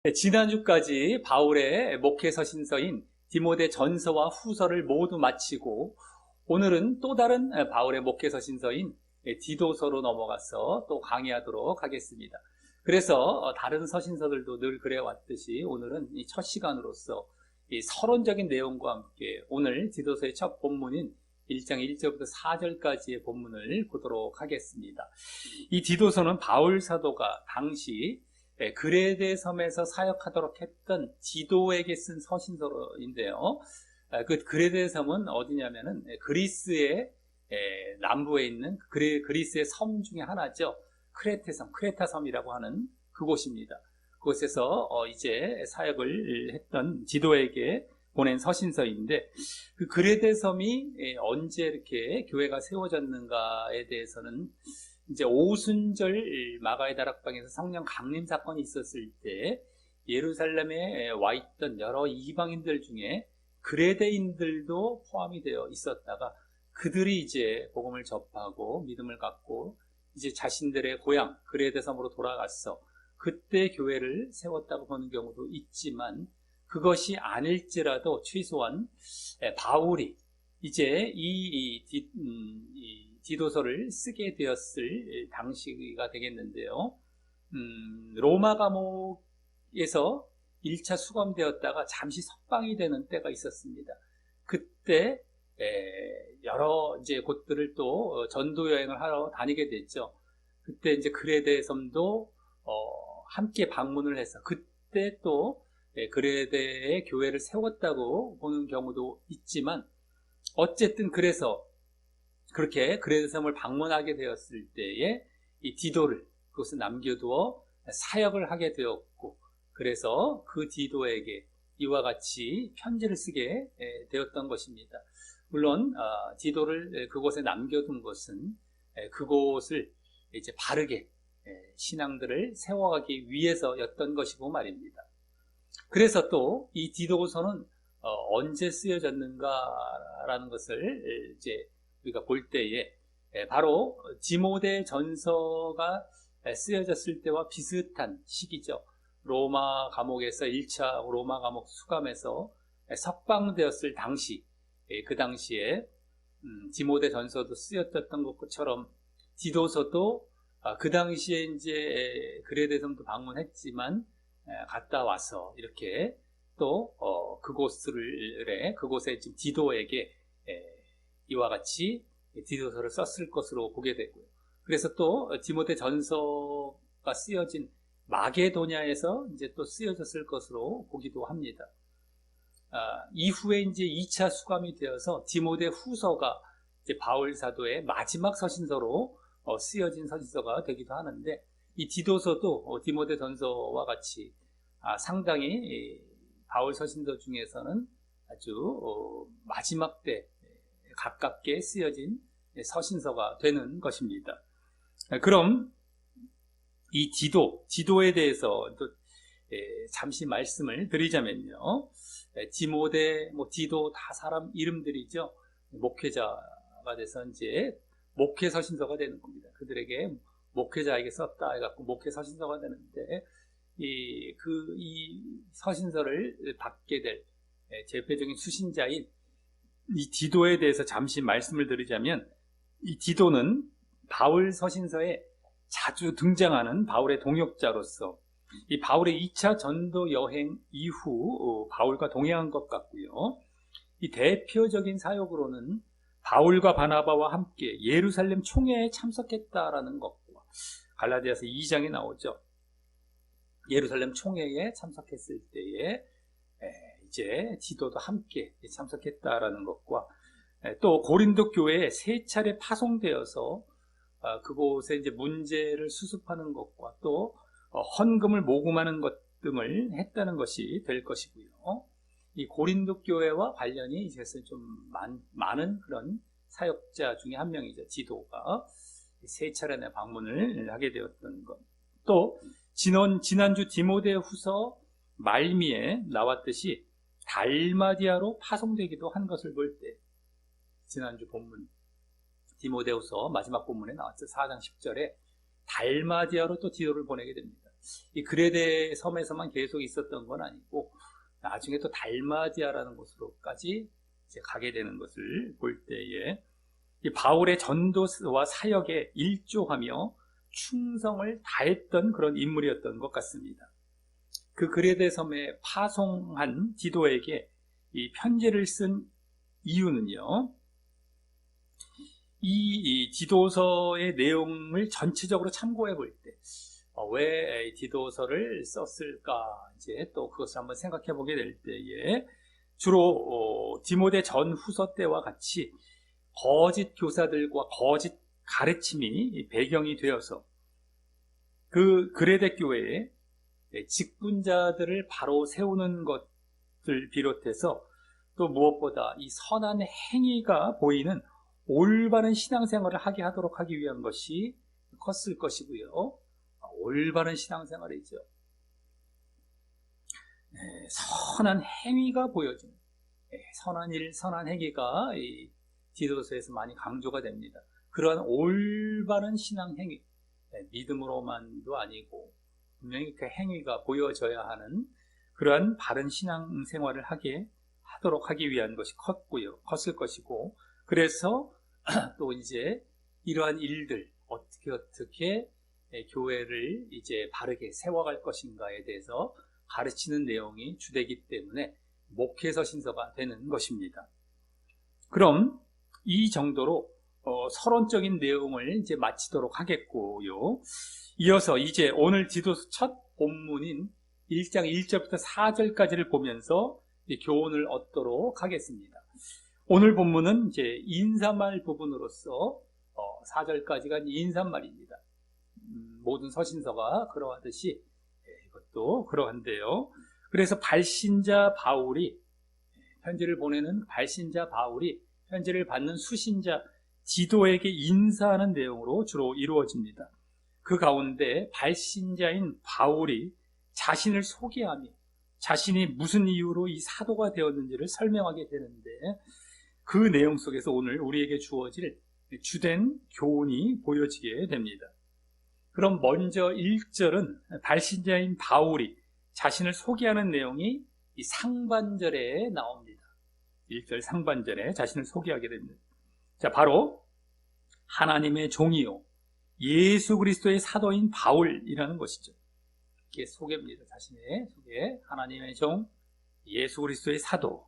네, 지난주까지 바울의 목회 서신서인 디모데 전서와 후서를 모두 마치고 오늘은 또 다른 바울의 목회 서신서인 디도서로 넘어가서 또 강의하도록 하겠습니다. 그래서 다른 서신서들도 늘 그래왔듯이 오늘은 이 첫 시간으로서 이 서론적인 내용과 함께 오늘 디도서의 첫 본문인 1장 1절부터 4절까지의 본문을 보도록 하겠습니다. 이 디도서는 바울 사도가 당시 그레데 섬에서 사역하도록 했던 디도에게 쓴 서신서인데요. 그 그레데 섬은 어디냐면은 그리스의 남부에 있는 그리스의 섬 중에 하나죠. 크레타 섬이라고 하는 그곳입니다. 그곳에서 이제 사역을 했던 디도에게 보낸 서신서인데, 그 그레데 섬이 언제 이렇게 교회가 세워졌는가에 대해서는 이제 오순절 마가의 다락방에서 성령 강림 사건이 있었을 때 예루살렘에 와 있던 여러 이방인들 중에 그레데인들도 포함이 되어 있었다가 그들이 이제 복음을 접하고 믿음을 갖고 이제 자신들의 고향 그레데 섬으로 돌아갔어. 그때 교회를 세웠다고 보는 경우도 있지만, 그것이 아닐지라도 최소한 바울이 이제 이 디도서를 쓰게 되었을 당시가 되겠는데요. 로마 감옥에서 1차 수감되었다가 잠시 석방이 되는 때가 있었습니다. 그때 여러 이제 곳들을 또 전도 여행을 하러 다니게 됐죠. 그때 이제 그레데 섬도 함께 방문을 해서 그때 또 그레데의 교회를 세웠다고 보는 경우도 있지만, 어쨌든 그래서 그렇게 그레데 섬을 방문하게 되었을 때에 이 디도를 그것을 남겨두어 사역을 하게 되었고, 그래서 그 디도에게 이와 같이 편지를 쓰게 되었던 것입니다. 물론 디도를 그곳에 남겨둔 것은 그곳을 이제 바르게 신앙들을 세워가기 위해서였던 것이고 말입니다. 그래서 또 이 디도서는 언제 쓰여졌는가라는 것을 이제 우리가 볼 때에 바로 디모데 전서가 쓰여졌을 때와 비슷한 시기죠. 로마 감옥에서 1차 로마 감옥 수감에서 석방되었을 당시, 그 당시에 디모데 전서도 쓰여졌던 것처럼 디도서도 그 당시에 이제 그레데 섬도 방문했지만 갔다 와서 이렇게 또 그곳에 지금 디도에게 이와 같이 디도서를 썼을 것으로 보게 되고요. 그래서 또 디모데 전서가 쓰여진 마게도냐에서 이제 또 쓰여졌을 것으로 보기도 합니다. 이후에 이제 2차 수감이 되어서 디모데 후서가 이제 바울 사도의 마지막 서신서로 쓰여진 서신서가 되기도 하는데, 이 디도서도 디모데 전서와 같이 상당히 바울 서신서 중에서는 아주 마지막 때 가깝게 쓰여진 서신서가 되는 것입니다. 그럼 이 디도에 대해서 또 잠시 말씀을 드리자면요. 디모데, 디도 다 사람 이름들이죠. 목회자가 돼서 이제 목회 서신서가 되는 겁니다. 그들에게 목회자에게 썼다 해갖고 목회 서신서가 되는데, 이 서신서를 받게 될 대표적인 수신자인 이 디도에 대해서 잠시 말씀을 드리자면, 이 디도는 바울 서신서에 자주 등장하는 바울의 동역자로서 이 바울의 2차 전도 여행 이후 바울과 동행한 것 같고요. 이 대표적인 사역으로는 바울과 바나바와 함께 예루살렘 총회에 참석했다라는 것과 갈라디아서 2장에 나오죠. 예루살렘 총회에 참석했을 때에 이제 디도도 함께 참석했다라는 것과, 또 고린도 교회에 3차례 파송되어서 그곳에 이제 문제를 수습하는 것과 또 헌금을 모금하는 것 등을 했다는 것이 될 것이고요. 이 고린도 교회와 관련이 이제 좀 많은 그런 사역자 중에 한 명이죠. 디도가 3차례나 방문을 하게 되었던 것. 또 지난주 디모데 후서 말미에 나왔듯이 달마디아로 파송되기도 한 것을 볼 때, 지난주 본문 디모데 후서 마지막 본문에 나왔죠. 4장 10절에 달마디아로 또 디도를 보내게 됩니다. 이 그레데 섬에서만 계속 있었던 건 아니고 나중에 또 달마디아라는 곳으로까지 이제 가게 되는 것을 볼 때에 이 바울의 전도와 사역에 일조하며 충성을 다했던 그런 인물이었던 것 같습니다. 그 그레데 섬에 파송한 디도에게 이 편지를 쓴 이유는요, 이 디도서의 내용을 전체적으로 참고해 볼 때, 왜 디도서를 썼을까, 이제 또 그것을 한번 생각해 보게 될 때에, 주로, 디모데 전후서 때와 같이 거짓 교사들과 거짓 가르침이 배경이 되어서 그 그레데 교회에 직분자들을 바로 세우는 것을 비롯해서 또 무엇보다 이 선한 행위가 보이는 올바른 신앙생활을 하게 하도록 하기 위한 것이 컸을 것이고요. 올바른 신앙생활이죠. 선한 행위가 보여지는 선한 일, 선한 행위가 이 디도서에서 많이 강조가 됩니다. 그러한 올바른 신앙 행위, 믿음으로만도 아니고 분명히 그 행위가 보여져야 하는 그러한 바른 신앙생활을 하도록 하기 위한 것이 컸을 것이고, 그래서 또 이제 이러한 일들 어떻게 교회를 이제 바르게 세워갈 것인가에 대해서 가르치는 내용이 주되기 때문에 목회서 신서가 되는 것입니다. 그럼 이 정도로 서론적인 내용을 이제 마치도록 하겠고요. 이어서 이제 오늘 디도서 첫 본문인 1장 1절부터 4절까지를 보면서 교훈을 얻도록 하겠습니다. 오늘 본문은 이제 인사말 부분으로서 4절까지가 인사말입니다. 모든 서신서가 그러하듯이 이것도 그러한데요. 그래서 발신자 바울이 편지를 보내는 발신자 바울이 편지를 받는 수신자 디도에게 인사하는 내용으로 주로 이루어집니다. 그 가운데 발신자인 바울이 자신을 소개하며 자신이 무슨 이유로 이 사도가 되었는지를 설명하게 되는데, 그 내용 속에서 오늘 우리에게 주어질 주된 교훈이 보여지게 됩니다. 그럼 먼저 1절은 발신자인 바울이 자신을 소개하는 내용이 이 상반절에 나옵니다. 1절 상반절에 자신을 소개하게 됩니다. 자, 바로 하나님의 종이요 예수 그리스도의 사도인 바울이라는 것이죠. 이게 소개입니다. 자신의 소개. 하나님의 종 예수 그리스도의 사도.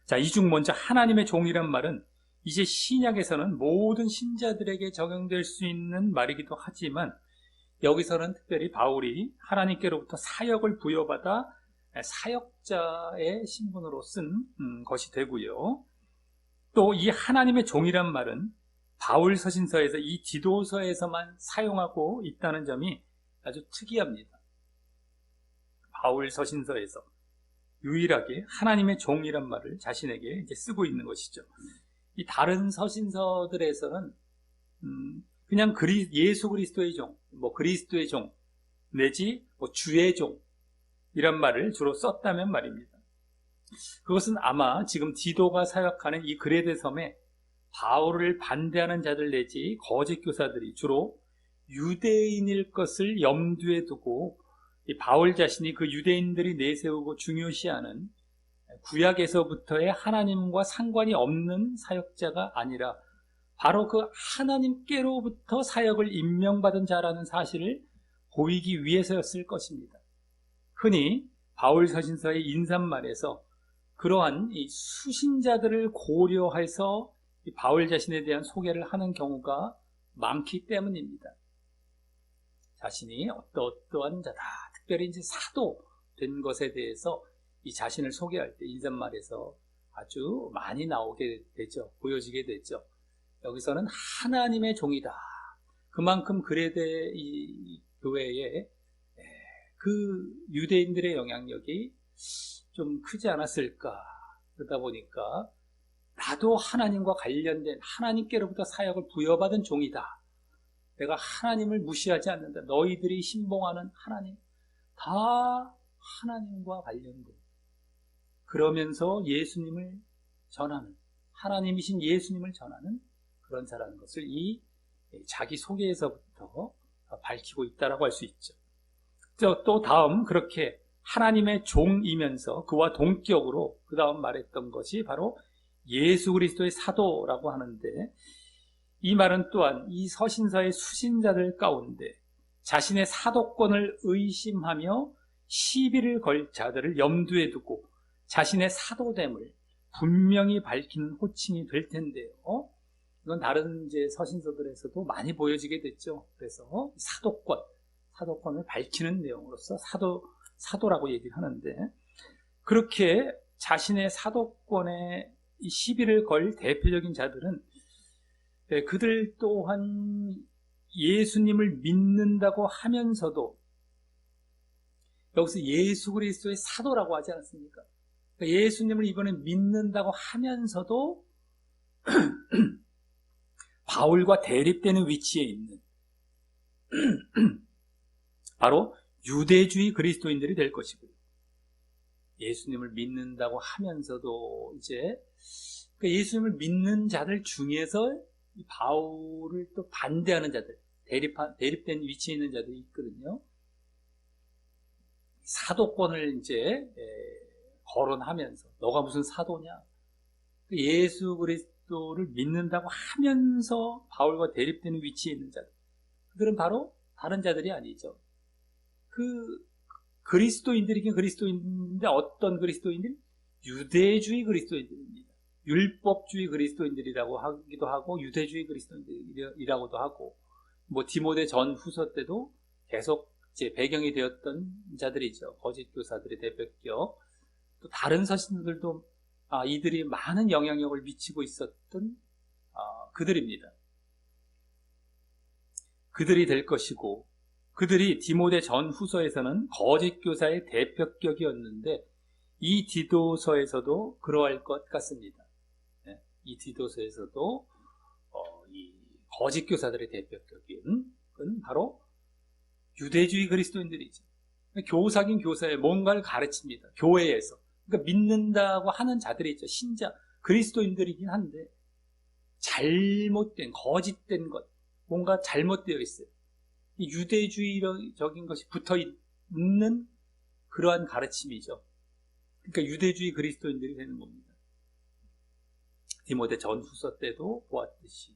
자, 이 중 먼저 하나님의 종이란 말은 이제 신약에서는 모든 신자들에게 적용될 수 있는 말이기도 하지만, 여기서는 특별히 바울이 하나님께로부터 사역을 부여받아 사역자의 신분으로 쓴 것이 되고요. 또 이 하나님의 종이란 말은 바울 서신서에서 이 디도서에서만 사용하고 있다는 점이 아주 특이합니다. 바울 서신서에서 유일하게 하나님의 종이란 말을 자신에게 이제 쓰고 있는 것이죠. 이 다른 서신서들에서는 그냥 예수 그리스도의 종, 그리스도의 종 내지 주의 종이란 말을 주로 썼다면 말입니다. 그것은 아마 지금 디도가 사역하는 이 그레데 섬에 바울을 반대하는 자들 내지 거짓 교사들이 주로 유대인일 것을 염두에 두고 이 바울 자신이 그 유대인들이 내세우고 중요시하는 구약에서부터의 하나님과 상관이 없는 사역자가 아니라 바로 그 하나님께로부터 사역을 임명받은 자라는 사실을 보이기 위해서였을 것입니다. 흔히 바울 서신서의 인사말에서 그러한 이 수신자들을 고려해서 이 바울 자신에 대한 소개를 하는 경우가 많기 때문입니다. 자신이 어떠한 자다, 특별히 이제 사도 된 것에 대해서 이 자신을 소개할 때 인사말에서 아주 많이 나오게 되죠. 보여지게 되죠. 여기서는 하나님의 종이다. 그만큼 그레데 이 교회에 그 유대인들의 영향력이 좀 크지 않았을까. 그러다 보니까 나도 하나님과 관련된 하나님께로부터 사역을 부여받은 종이다. 내가 하나님을 무시하지 않는다. 너희들이 신봉하는 하나님 다 하나님과 관련된, 그러면서 예수님을 전하는, 하나님이신 예수님을 전하는 그런 자라는 것을 이 자기 소개에서부터 밝히고 있다라고 할 수 있죠. 또 다음 그렇게 하나님의 종이면서 그와 동격으로 그 다음 말했던 것이 바로 예수 그리스도의 사도라고 하는데, 이 말은 또한 이 서신서의 수신자들 가운데 자신의 사도권을 의심하며 시비를 걸 자들을 염두에 두고 자신의 사도됨을 분명히 밝히는 호칭이 될 텐데요. 이건 다른 이제 서신서들에서도 많이 보여지게 됐죠. 그래서 사도권을 밝히는 내용으로서 사도라고 얘기를 하는데, 그렇게 자신의 사도권에 시비를 걸 대표적인 자들은 그들 또한 예수님을 믿는다고 하면서도, 여기서 예수 그리스도의 사도라고 하지 않았습니까? 그러니까 예수님을 이번에 믿는다고 하면서도 바울과 대립되는 위치에 있는 바로 유대주의 그리스도인들이 될 것이고요. 예수님을 믿는다고 하면서도 이제 예수님을 믿는 자들 중에서 이 바울을 또 반대하는 자들, 대립된 위치에 있는 자들이 있거든요. 사도권을 이제 거론하면서 너가 무슨 사도냐? 예수 그리스도를 믿는다고 하면서 바울과 대립되는 위치에 있는 자들, 그들은 바로 다른 자들이 아니죠. 그리스도인들이긴 그리스도인인데 어떤 그리스도인들? 유대주의 그리스도인들입니다. 율법주의 그리스도인들이라고 하기도 하고 유대주의 그리스도인들이라고도 하고, 뭐 디모데 전후서 때도 계속 이제 배경이 되었던 자들이죠. 거짓 교사들의 대표격. 또 다른 서신들도 이들이 많은 영향력을 미치고 있었던 그들입니다. 그들이 될 것이고, 그들이 디모데 전후서에서는 거짓 교사의 대표격이었는데 이 디도서에서도 그러할 것 같습니다. 이 디도서에서도 이 거짓 교사들의 대표격인 바로 유대주의 그리스도인들이죠. 교사긴 교사에 뭔가를 가르칩니다. 교회에서. 그러니까 믿는다고 하는 자들이 있죠. 신자, 그리스도인들이긴 한데 잘못된, 거짓된 것, 뭔가 잘못되어 있어요. 유대주의적인 것이 붙어 있는 그러한 가르침이죠. 그러니까 유대주의 그리스도인들이 되는 겁니다. 디모데 전후서 때도 보았듯이.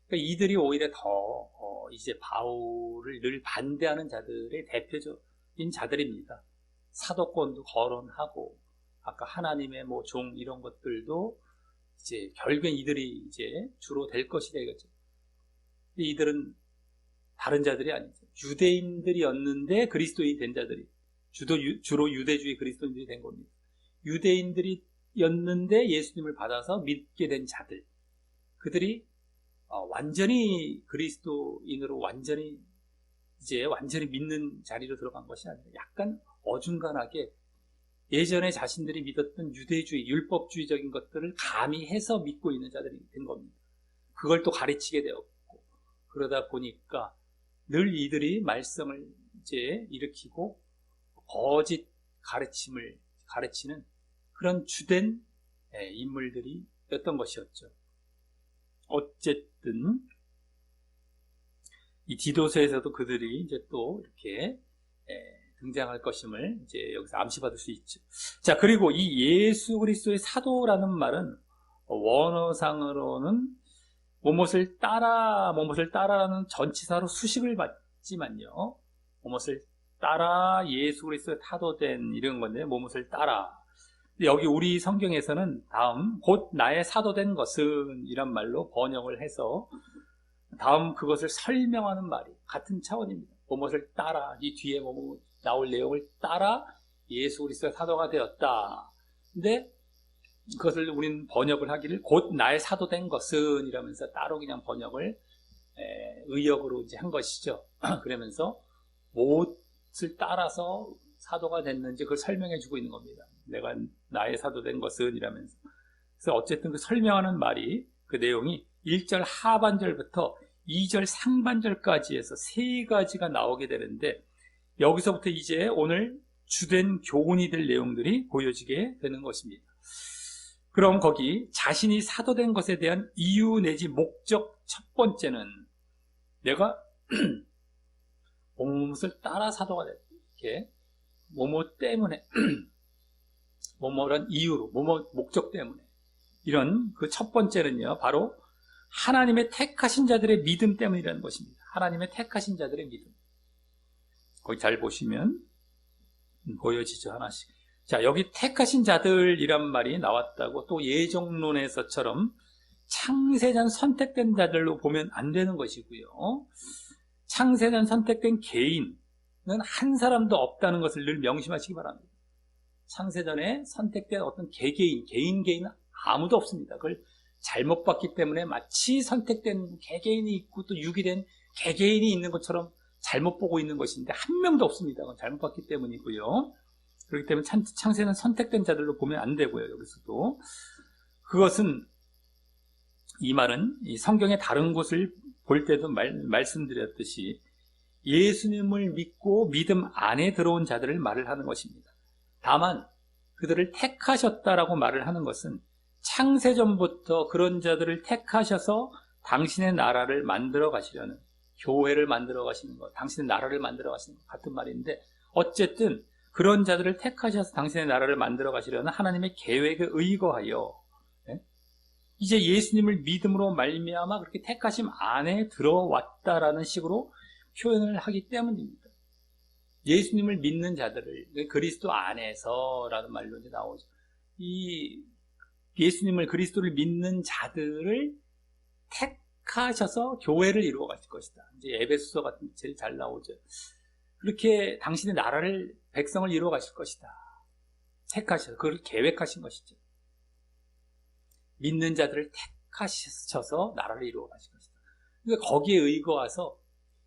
그러니까 이들이 오히려 더 이제 바울을 늘 반대하는 자들의 대표적인 자들입니다. 사도권도 거론하고, 아까 하나님의 뭐 종 이런 것들도 이제 결국엔 이들이 이제 주로 될 것이다 이거죠. 이들은 다른 자들이 아니죠. 유대인들이었는데 그리스도인이 된 자들이 주로 유대주의 그리스도인들이 된 겁니다. 유대인들이었는데 예수님을 받아서 믿게 된 자들, 그들이 완전히 그리스도인으로 완전히 믿는 자리로 들어간 것이 아니라 약간 어중간하게 예전에 자신들이 믿었던 유대주의, 율법주의적인 것들을 가미해서 믿고 있는 자들이 된 겁니다. 그걸 또 가르치게 되었고, 그러다 보니까 늘 이들이 말썽을 이제 일으키고 거짓 가르침을 가르치는 그런 주된 인물들이었던 것이었죠. 어쨌든 이 디도서에서도 그들이 이제 또 이렇게 등장할 것임을 이제 여기서 암시받을 수 있죠. 자, 그리고 이 예수 그리스도의 사도라는 말은 원어상으로는 뭐뭇을 따라라는 전치사로 수식을 받지만요, 뭐뭇을 따라 예수 그리스도에 타도된 이런 건데, 뭐뭇을 따라. 여기 우리 성경에서는 다음 곧 나의 사도된 것은 이란 말로 번역을 해서 다음 그것을 설명하는 말이 같은 차원입니다. 뭐뭇을 따라, 이 뒤에 뭐 나올 내용을 따라 예수 그리스도의 사도가 되었다. 근데 그것을 우리는 번역을 하기를 곧 나의 사도된 것은 이러면서 따로 그냥 번역을 의역으로 이제 한 것이죠. 그러면서 무엇을 따라서 사도가 됐는지 그걸 설명해 주고 있는 겁니다. 내가 나의 사도된 것은 이라면서. 그래서 어쨌든 그 설명하는 말이, 그 내용이 1절 하반절부터 2절 상반절까지 해서 세 가지가 나오게 되는데, 여기서부터 이제 오늘 주된 교훈이 될 내용들이 보여지게 되는 것입니다. 그럼 거기 자신이 사도된 것에 대한 이유 내지 목적 첫 번째는, 내가 무엇을 따라 사도가 됐다. 이렇게 뭐뭐 때문에 뭐뭐란 이유로 뭐뭐 목적 때문에 이런 그 첫 번째는요 바로 하나님의 택하신 자들의 믿음 때문이라는 것입니다. 하나님의 택하신 자들의 믿음. 거기 잘 보시면 보여지죠 하나씩. 자, 여기 택하신 자들이란 말이 나왔다고 또 예정론에서처럼 창세전 선택된 자들로 보면 안 되는 것이고요. 창세전 선택된 개인은 한 사람도 없다는 것을 늘 명심하시기 바랍니다. 창세전에 선택된 어떤 개개인은 아무도 없습니다. 그걸 잘못 봤기 때문에 마치 선택된 개개인이 있고 또 유기된 개개인이 있는 것처럼 잘못 보고 있는 것인데 한 명도 없습니다. 그건 잘못 봤기 때문이고요. 그렇기 때문에 창세는 선택된 자들로 보면 안 되고요. 여기서도 그것은 이 말은 이 성경의 다른 곳을 볼 때도 말씀드렸듯이 예수님을 믿고 믿음 안에 들어온 자들을 말을 하는 것입니다. 다만 그들을 택하셨다라고 말을 하는 것은 창세전부터 그런 자들을 택하셔서 당신의 나라를 만들어 가시려는, 교회를 만들어 가시는 것, 당신의 나라를 만들어 가시는 것 같은 말인데, 어쨌든 그런 자들을 택하셔서 당신의 나라를 만들어 가시려는 하나님의 계획에 의거하여 이제 예수님을 믿음으로 말미암아 그렇게 택하심 안에 들어왔다라는 식으로 표현을 하기 때문입니다. 예수님을 믿는 자들을 그리스도 안에서라는 말로 이제 나오죠. 이 예수님을 그리스도를 믿는 자들을 택하셔서 교회를 이루어 가실 것이다. 이제 에베소서 같은 게 제일 잘 나오죠. 그렇게 당신의 나라를 백성을 이루어 가실 것이다. 택하셔서 그걸 계획하신 것이죠. 믿는 자들을 택하셔서 나라를 이루어 가실 것이다. 그러니까 거기에 의거해서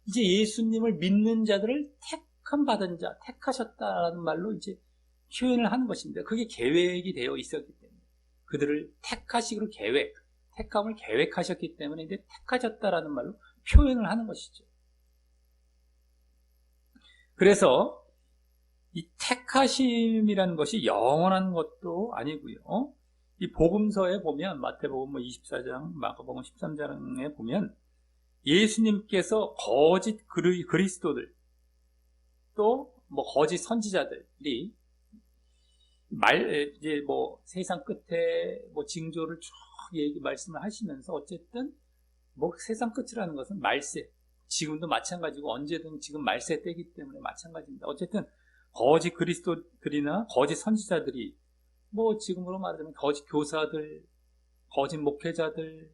이제 예수님을 믿는 자들을 택함 받은 자, 택하셨다라는 말로 이제 표현을 하는 것입니다. 그게 계획이 되어 있었기 때문에 그들을 택하시기로 택함을 계획하셨기 때문에 이제 택하셨다라는 말로 표현을 하는 것이죠. 그래서 이 택하심이라는 것이 영원한 것도 아니고요. 이 복음서에 보면 마태복음 24장, 마가복음 13장에 보면 예수님께서 거짓 그리스도들 또 뭐 거짓 선지자들이 이제 뭐 세상 끝에 뭐 징조를 쭉 말씀을 하시면서 어쨌든 뭐 세상 끝이라는 것은 말세, 지금도 마찬가지고 언제든 지금 말세 때이기 때문에 마찬가지입니다. 어쨌든 거짓 그리스도들이나 거짓 선지자들이 뭐 지금으로 말하자면 거짓 교사들, 거짓 목회자들,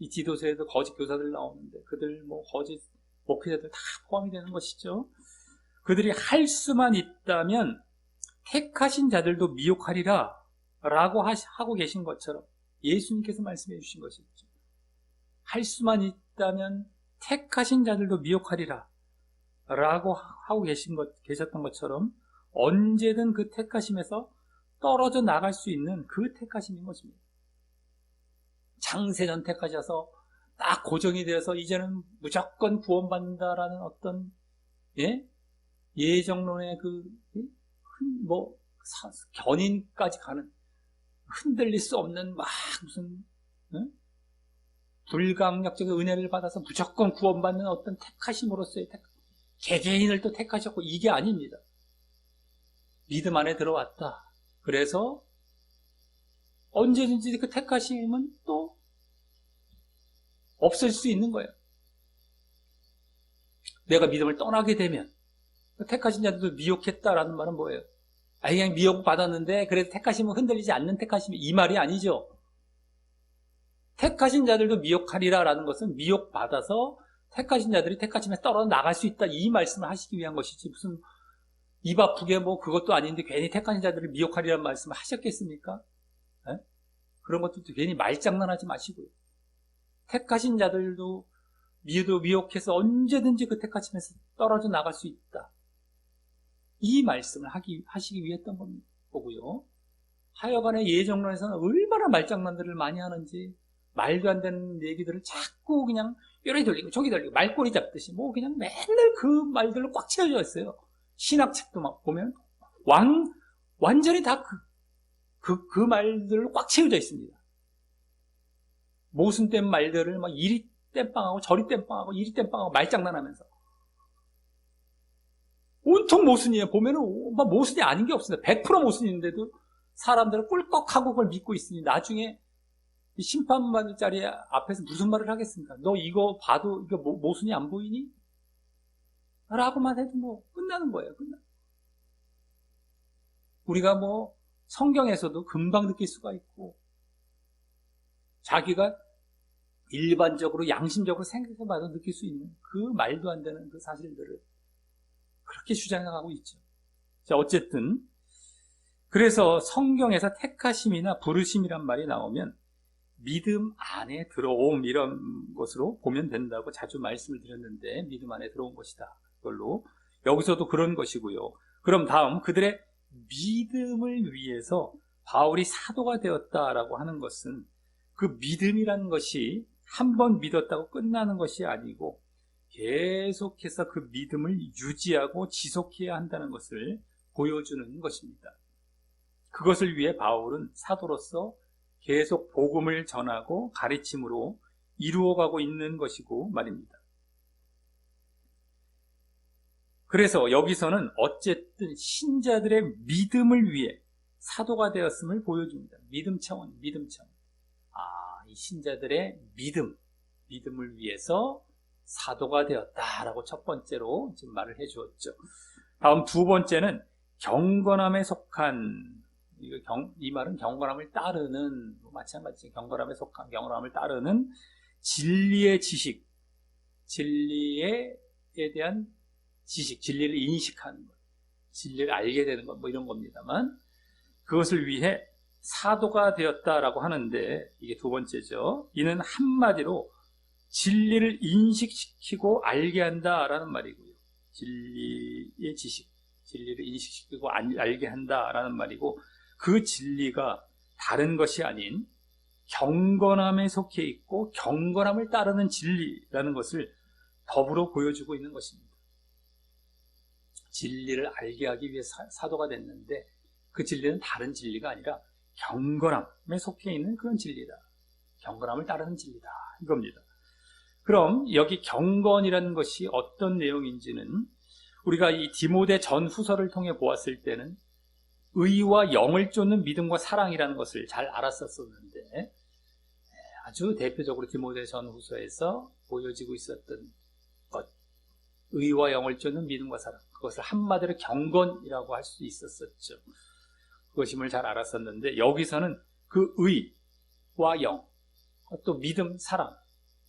이 지도서에도 거짓 교사들 나오는데 그들 뭐 거짓 목회자들 다 포함이 되는 것이죠. 그들이 할 수만 있다면 택하신 자들도 미혹하리라 라고 하고 계신 것처럼 예수님께서 말씀해 주신 것이죠. 할 수만 있다면 택하신 자들도 미혹하리라 라고 하고 계셨던 것처럼 언제든 그 택하심에서 떨어져 나갈 수 있는 그 택하심인 것입니다. 창세전 택하셔서 딱 고정이 되어서 이제는 무조건 구원받는다라는 어떤 예정론의 견인까지 가는 흔들릴 수 없는 막 무슨 불강력적인 은혜를 받아서 무조건 구원받는 어떤 택하심으로서의 개개인을 또 택하셨고 이게 아닙니다. 믿음 안에 들어왔다. 그래서 언제든지 그 택하심은 또 없을 수 있는 거예요. 내가 믿음을 떠나게 되면 택하신 자들도 미혹했다라는 말은 뭐예요? 그냥 미혹받았는데 그래도 택하심은 흔들리지 않는 택하심이 이 말이 아니죠. 택하신 자들도 미혹하리라라는 것은 미혹받아서 택하신 자들이 택하심에 떨어져 나갈 수 있다 이 말씀을 하시기 위한 것이지 무슨 입 아프게 뭐 그것도 아닌데 괜히 택하신 자들을 미혹하리라는 말씀을 하셨겠습니까? 그런 것들도 괜히 말장난하지 마시고요. 택하신 자들도 미혹해서 언제든지 그 택하심에서 떨어져 나갈 수 있다. 이 말씀을 하시기 위해 했던 거고요. 하여간에 예정론에서는 얼마나 말장난들을 많이 하는지 말도 안 되는 얘기들을 자꾸 그냥 요리 돌리고 저기 돌리고 말꼬리 잡듯이 뭐 그냥 맨날 그 말들로 꽉 채워져 있어요. 신학책도 막 보면 완전히 다 그 말들로 꽉 채워져 있습니다. 모순된 말들을 막 이리 땜빵하고 저리 땜빵하고 이리 땜빵하고 말장난하면서 온통 모순이에요. 보면은 모순이 아닌 게 없습니다. 100% 모순인데도 사람들은 꿀꺽하고 그걸 믿고 있으니 나중에 심판받을 자리 앞에서 무슨 말을 하겠습니까? 너 이거 봐도 이거 모순이 안 보이니? 라고만 해도 끝나는 거예요. 우리가 성경에서도 금방 느낄 수가 있고, 자기가 일반적으로 양심적으로 생각해봐도 느낄 수 있는 그 말도 안 되는 그 사실들을 그렇게 주장하고 있죠. 자, 어쨌든 그래서 성경에서 택하심이나 부르심이란 말이 나오면 믿음 안에 들어옴, 이런 것으로 보면 된다고 자주 말씀을 드렸는데, 믿음 안에 들어온 것이다. 그걸로 여기서도 그런 것이고요. 그럼 다음, 그들의 믿음을 위해서 바울이 사도가 되었다라고 하는 것은 그 믿음이라는 것이 한 번 믿었다고 끝나는 것이 아니고 계속해서 그 믿음을 유지하고 지속해야 한다는 것을 보여주는 것입니다. 그것을 위해 바울은 사도로서 계속 복음을 전하고 가르침으로 이루어가고 있는 것이고 말입니다. 그래서 여기서는 어쨌든 신자들의 믿음을 위해 사도가 되었음을 보여줍니다. 믿음 차원. 이 신자들의 믿음을 위해서 사도가 되었다라고 첫 번째로 지금 말을 해주었죠. 다음 두 번째는 경건함에 속한, 이 말은 경건함을 따르는, 마찬가지 경건함에 속한, 경건함을 따르는 진리의 지식, 진리에 대한 지식, 진리를 인식하는 것, 진리를 알게 되는 것, 이런 겁니다만, 그것을 위해 사도가 되었다라고 하는데, 이게 두 번째죠. 이는 한마디로 진리를 인식시키고 알게 한다라는 말이고요. 진리의 지식, 진리를 인식시키고 알게 한다라는 말이고, 그 진리가 다른 것이 아닌 경건함에 속해 있고 경건함을 따르는 진리라는 것을 더불어 보여주고 있는 것입니다. 진리를 알게 하기 위해 사도가 됐는데, 그 진리는 다른 진리가 아니라 경건함에 속해 있는 그런 진리다. 경건함을 따르는 진리다. 이겁니다. 그럼 여기 경건이라는 것이 어떤 내용인지는 우리가 이 디모데 전후서를 통해 보았을 때는 의와 영을 쫓는 믿음과 사랑이라는 것을 잘 알았었는데, 아주 대표적으로 디모데 전후서에서 보여지고 있었던 것, 의와 영을 쫓는 믿음과 사랑, 그것을 한마디로 경건이라고 할 수 있었었죠. 그것임을 잘 알았었는데, 여기서는 그 의와 영, 또 믿음, 사랑,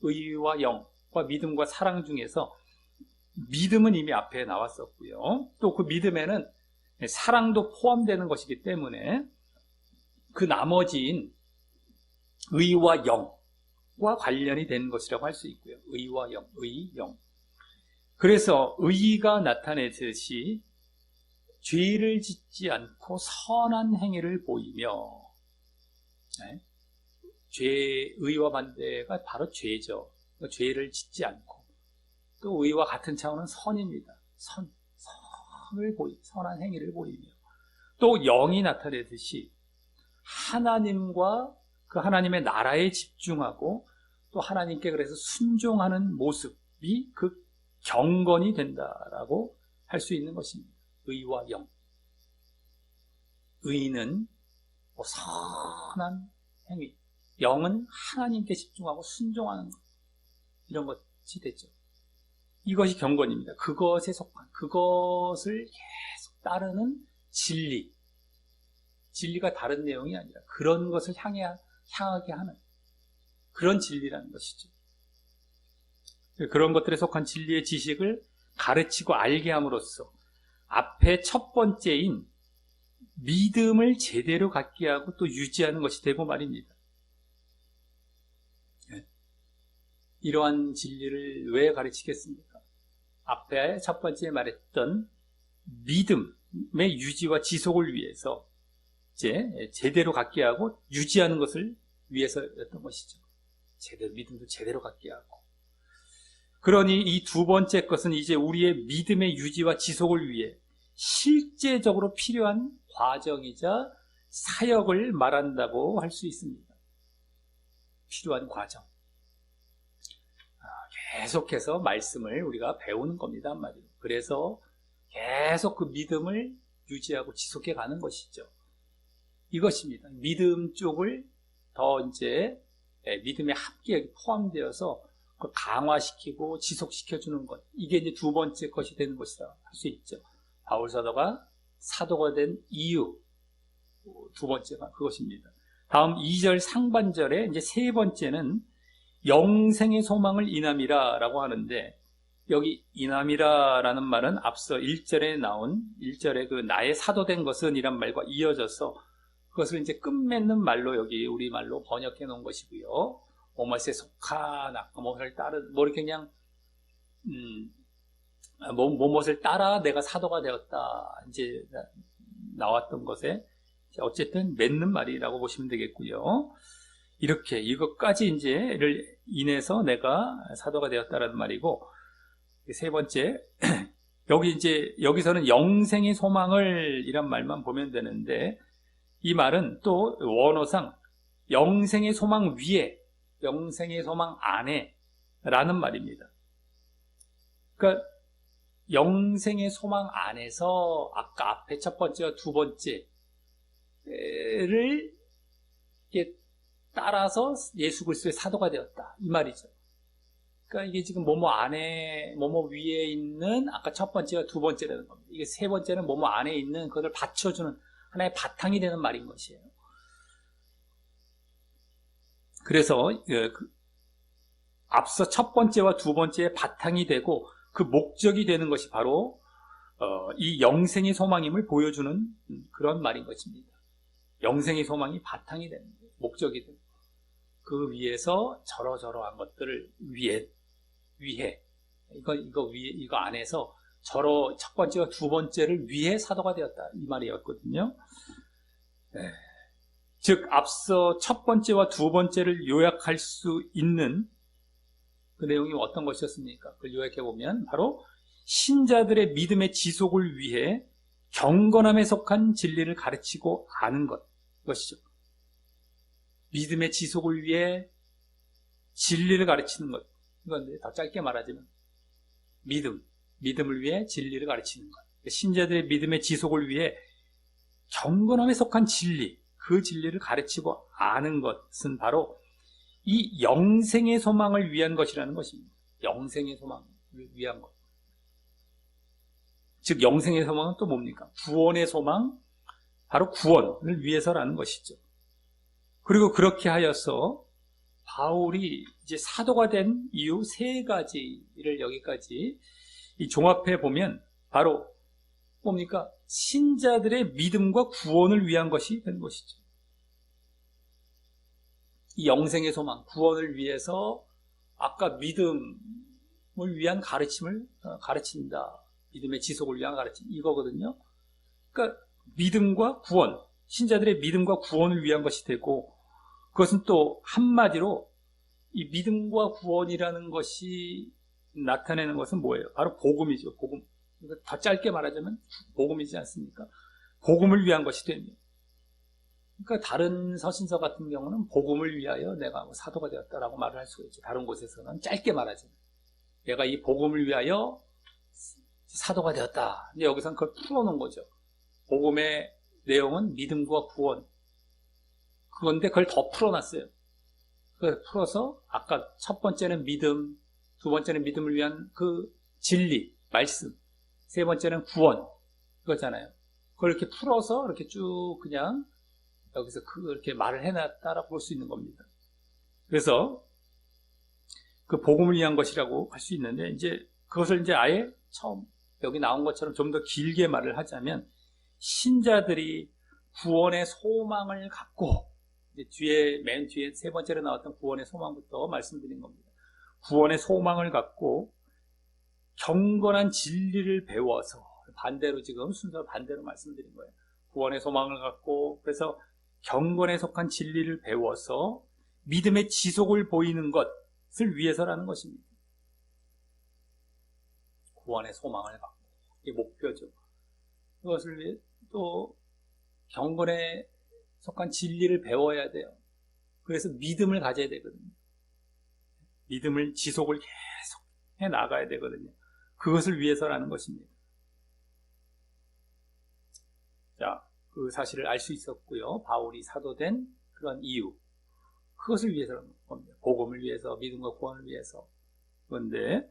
의와 영과 믿음과 사랑 중에서 믿음은 이미 앞에 나왔었고요. 또 그 믿음에는 사랑도 포함되는 것이기 때문에 그 나머지인 의와 영과 관련이 되는 것이라고 할 수 있고요. 의와 영, 의, 영. 그래서 의가 나타내듯이 죄를 짓지 않고 선한 행위를 보이며, 의와 반대가 바로 죄죠. 죄를 짓지 않고, 또 의와 같은 차원은 선입니다. 선한 행위를 보이며, 또 영이 나타내듯이 하나님과 그 하나님의 나라에 집중하고 또 하나님께 그래서 순종하는 모습이 그 경건이 된다라고 할 수 있는 것입니다. 의와 영. 의는 선한 행위, 영은 하나님께 집중하고 순종하는 것, 이런 것이 되죠. 이것이 경건입니다. 그것에 속한, 그것을 계속 따르는 진리. 진리가 다른 내용이 아니라 그런 것을 향하게 하는 그런 진리라는 것이죠. 그런 것들에 속한 진리의 지식을 가르치고 알게 함으로써 앞에 첫 번째인 믿음을 제대로 갖게 하고 또 유지하는 것이 되고 말입니다. 이러한 진리를 왜 가르치겠습니까? 앞에 첫 번째 말했던 믿음의 유지와 지속을 위해서 이제 제대로 갖게 하고 유지하는 것을 위해서였던 것이죠. 믿음도 제대로 갖게 하고. 그러니 이 두 번째 것은 이제 우리의 믿음의 유지와 지속을 위해 실제적으로 필요한 과정이자 사역을 말한다고 할 수 있습니다. 필요한 과정. 계속해서 말씀을 우리가 배우는 겁니다, 한마디로. 그래서 계속 그 믿음을 유지하고 지속해 가는 것이죠. 이것입니다. 믿음 쪽을 더 이제 믿음의 합계에 포함되어서 그걸 강화시키고 지속시켜주는 것. 이게 이제 두 번째 것이 되는 것이다 할 수 있죠. 바울 사도가 사도가 된 이유. 두 번째가 그것입니다. 다음 2절 상반절에 이제 세 번째는 영생의 소망을 인함이라 라고 하는데, 여기 인함이라라는 말은 앞서 1절에 나온 1절에 그 나의 사도된 것은 이란 말과 이어져서 그것을 이제 끝맺는 말로 여기 우리말로 번역해 놓은 것이고요. 무엇에 속하나 무엇을 따른 뭐 이렇게 그냥 무엇을 따라 내가 사도가 되었다 이제 나왔던 것에 어쨌든 맺는 말이라고 보시면 되겠고요. 이렇게 이것까지 이제를 인해서 내가 사도가 되었다라는 말이고, 세 번째 여기 이제 여기서는 영생의 소망을 이란 말만 보면 되는데, 이 말은 또 원어상 영생의 소망 위에, 영생의 소망 안에 라는 말입니다. 그러니까 영생의 소망 안에서 아까 앞에 첫 번째와 두 번째를 이렇게 따라서 예수 그리스도의 사도가 되었다 이 말이죠. 그러니까 이게 지금 뭐뭐 안에 뭐뭐 위에 있는 아까 첫 번째와 두 번째라는 겁니다. 이게 세 번째는 뭐뭐 안에 있는 그것을 받쳐주는 하나의 바탕이 되는 말인 것이에요. 그래서 앞서 첫 번째와 두 번째의 바탕이 되고 그 목적이 되는 것이 바로 이 영생의 소망임을 보여주는 그런 말인 것입니다. 영생의 소망이 바탕이 되는 거예요. 목적이 되고 그 위에서 저러저러한 것들을 위해 이거 안에서 첫 번째와 두 번째를 위해 사도가 되었다 이 말이었거든요. 네. 즉 앞서 첫 번째와 두 번째를 요약할 수 있는 그 내용이 어떤 것이었습니까? 그걸 요약해 보면 바로 신자들의 믿음의 지속을 위해 경건함에 속한 진리를 가르치고 아는 것이죠. 믿음의 지속을 위해 진리를 가르치는 것. 이건데 더 짧게 말하자면 믿음을 위해 진리를 가르치는 것. 신자들의 믿음의 지속을 위해 경건함에 속한 진리, 그 진리를 가르치고 아는 것은 바로 이 영생의 소망을 위한 것이라는 것입니다. 영생의 소망을 위한 것. 즉 영생의 소망은 또 뭡니까? 구원의 소망, 바로 구원을 위해서라는 것이죠. 그리고 그렇게 하여서 바울이 이제 사도가 된 이유 세 가지를 여기까지 종합해 보면 바로 뭡니까? 신자들의 믿음과 구원을 위한 것이 된 것이죠. 이 영생의 소망, 구원을 위해서 아까 믿음을 위한 가르침을 가르친다. 믿음의 지속을 위한 가르침 이거거든요. 그러니까 믿음과 구원, 신자들의 믿음과 구원을 위한 것이 되고, 그것은 또 한마디로 이 믿음과 구원이라는 것이 나타내는 것은 뭐예요? 바로 복음이죠. 복음. 더 짧게 말하자면 복음이지 않습니까? 복음을 위한 것이 됩니다. 그러니까 다른 서신서 같은 경우는 복음을 위하여 내가 사도가 되었다라고 말을 할 수가 있죠. 다른 곳에서는 짧게 말하자면 내가 이 복음을 위하여 사도가 되었다. 근데 여기서는 그걸 풀어놓은 거죠. 복음의 내용은 믿음과 구원. 그건데 그걸 더 풀어놨어요. 그걸 풀어서 아까 첫 번째는 믿음, 두 번째는 믿음을 위한 그 진리, 말씀, 세 번째는 구원, 그거잖아요. 그걸 이렇게 풀어서 이렇게 쭉 그냥 여기서 그렇게 말을 해놨다라고 볼 수 있는 겁니다. 그래서 그 복음을 위한 것이라고 할 수 있는데, 이제 그것을 이제 아예 처음 여기 나온 것처럼 좀 더 길게 말을 하자면, 신자들이 구원의 소망을 갖고, 이제 맨 뒤에 세 번째로 나왔던 구원의 소망부터 말씀드린 겁니다. 구원의 소망을 갖고 경건한 진리를 배워서, 반대로 지금 순서 반대로 말씀드린 거예요. 구원의 소망을 갖고, 그래서 경건에 속한 진리를 배워서 믿음의 지속을 보이는 것을 위해서라는 것입니다. 구원의 소망을 갖고, 이게 목표죠. 그것을 위해 또 경건에 속한 진리를 배워야 돼요. 그래서 믿음을 가져야 되거든요. 믿음을 지속을 계속 해 나가야 되거든요. 그것을 위해서라는 것입니다. 그 사실을 알 수 있었고요. 바울이 사도된 그런 이유, 그것을 위해서라는 겁니다. 복음을 위해서, 믿음과 구원을 위해서. 그런데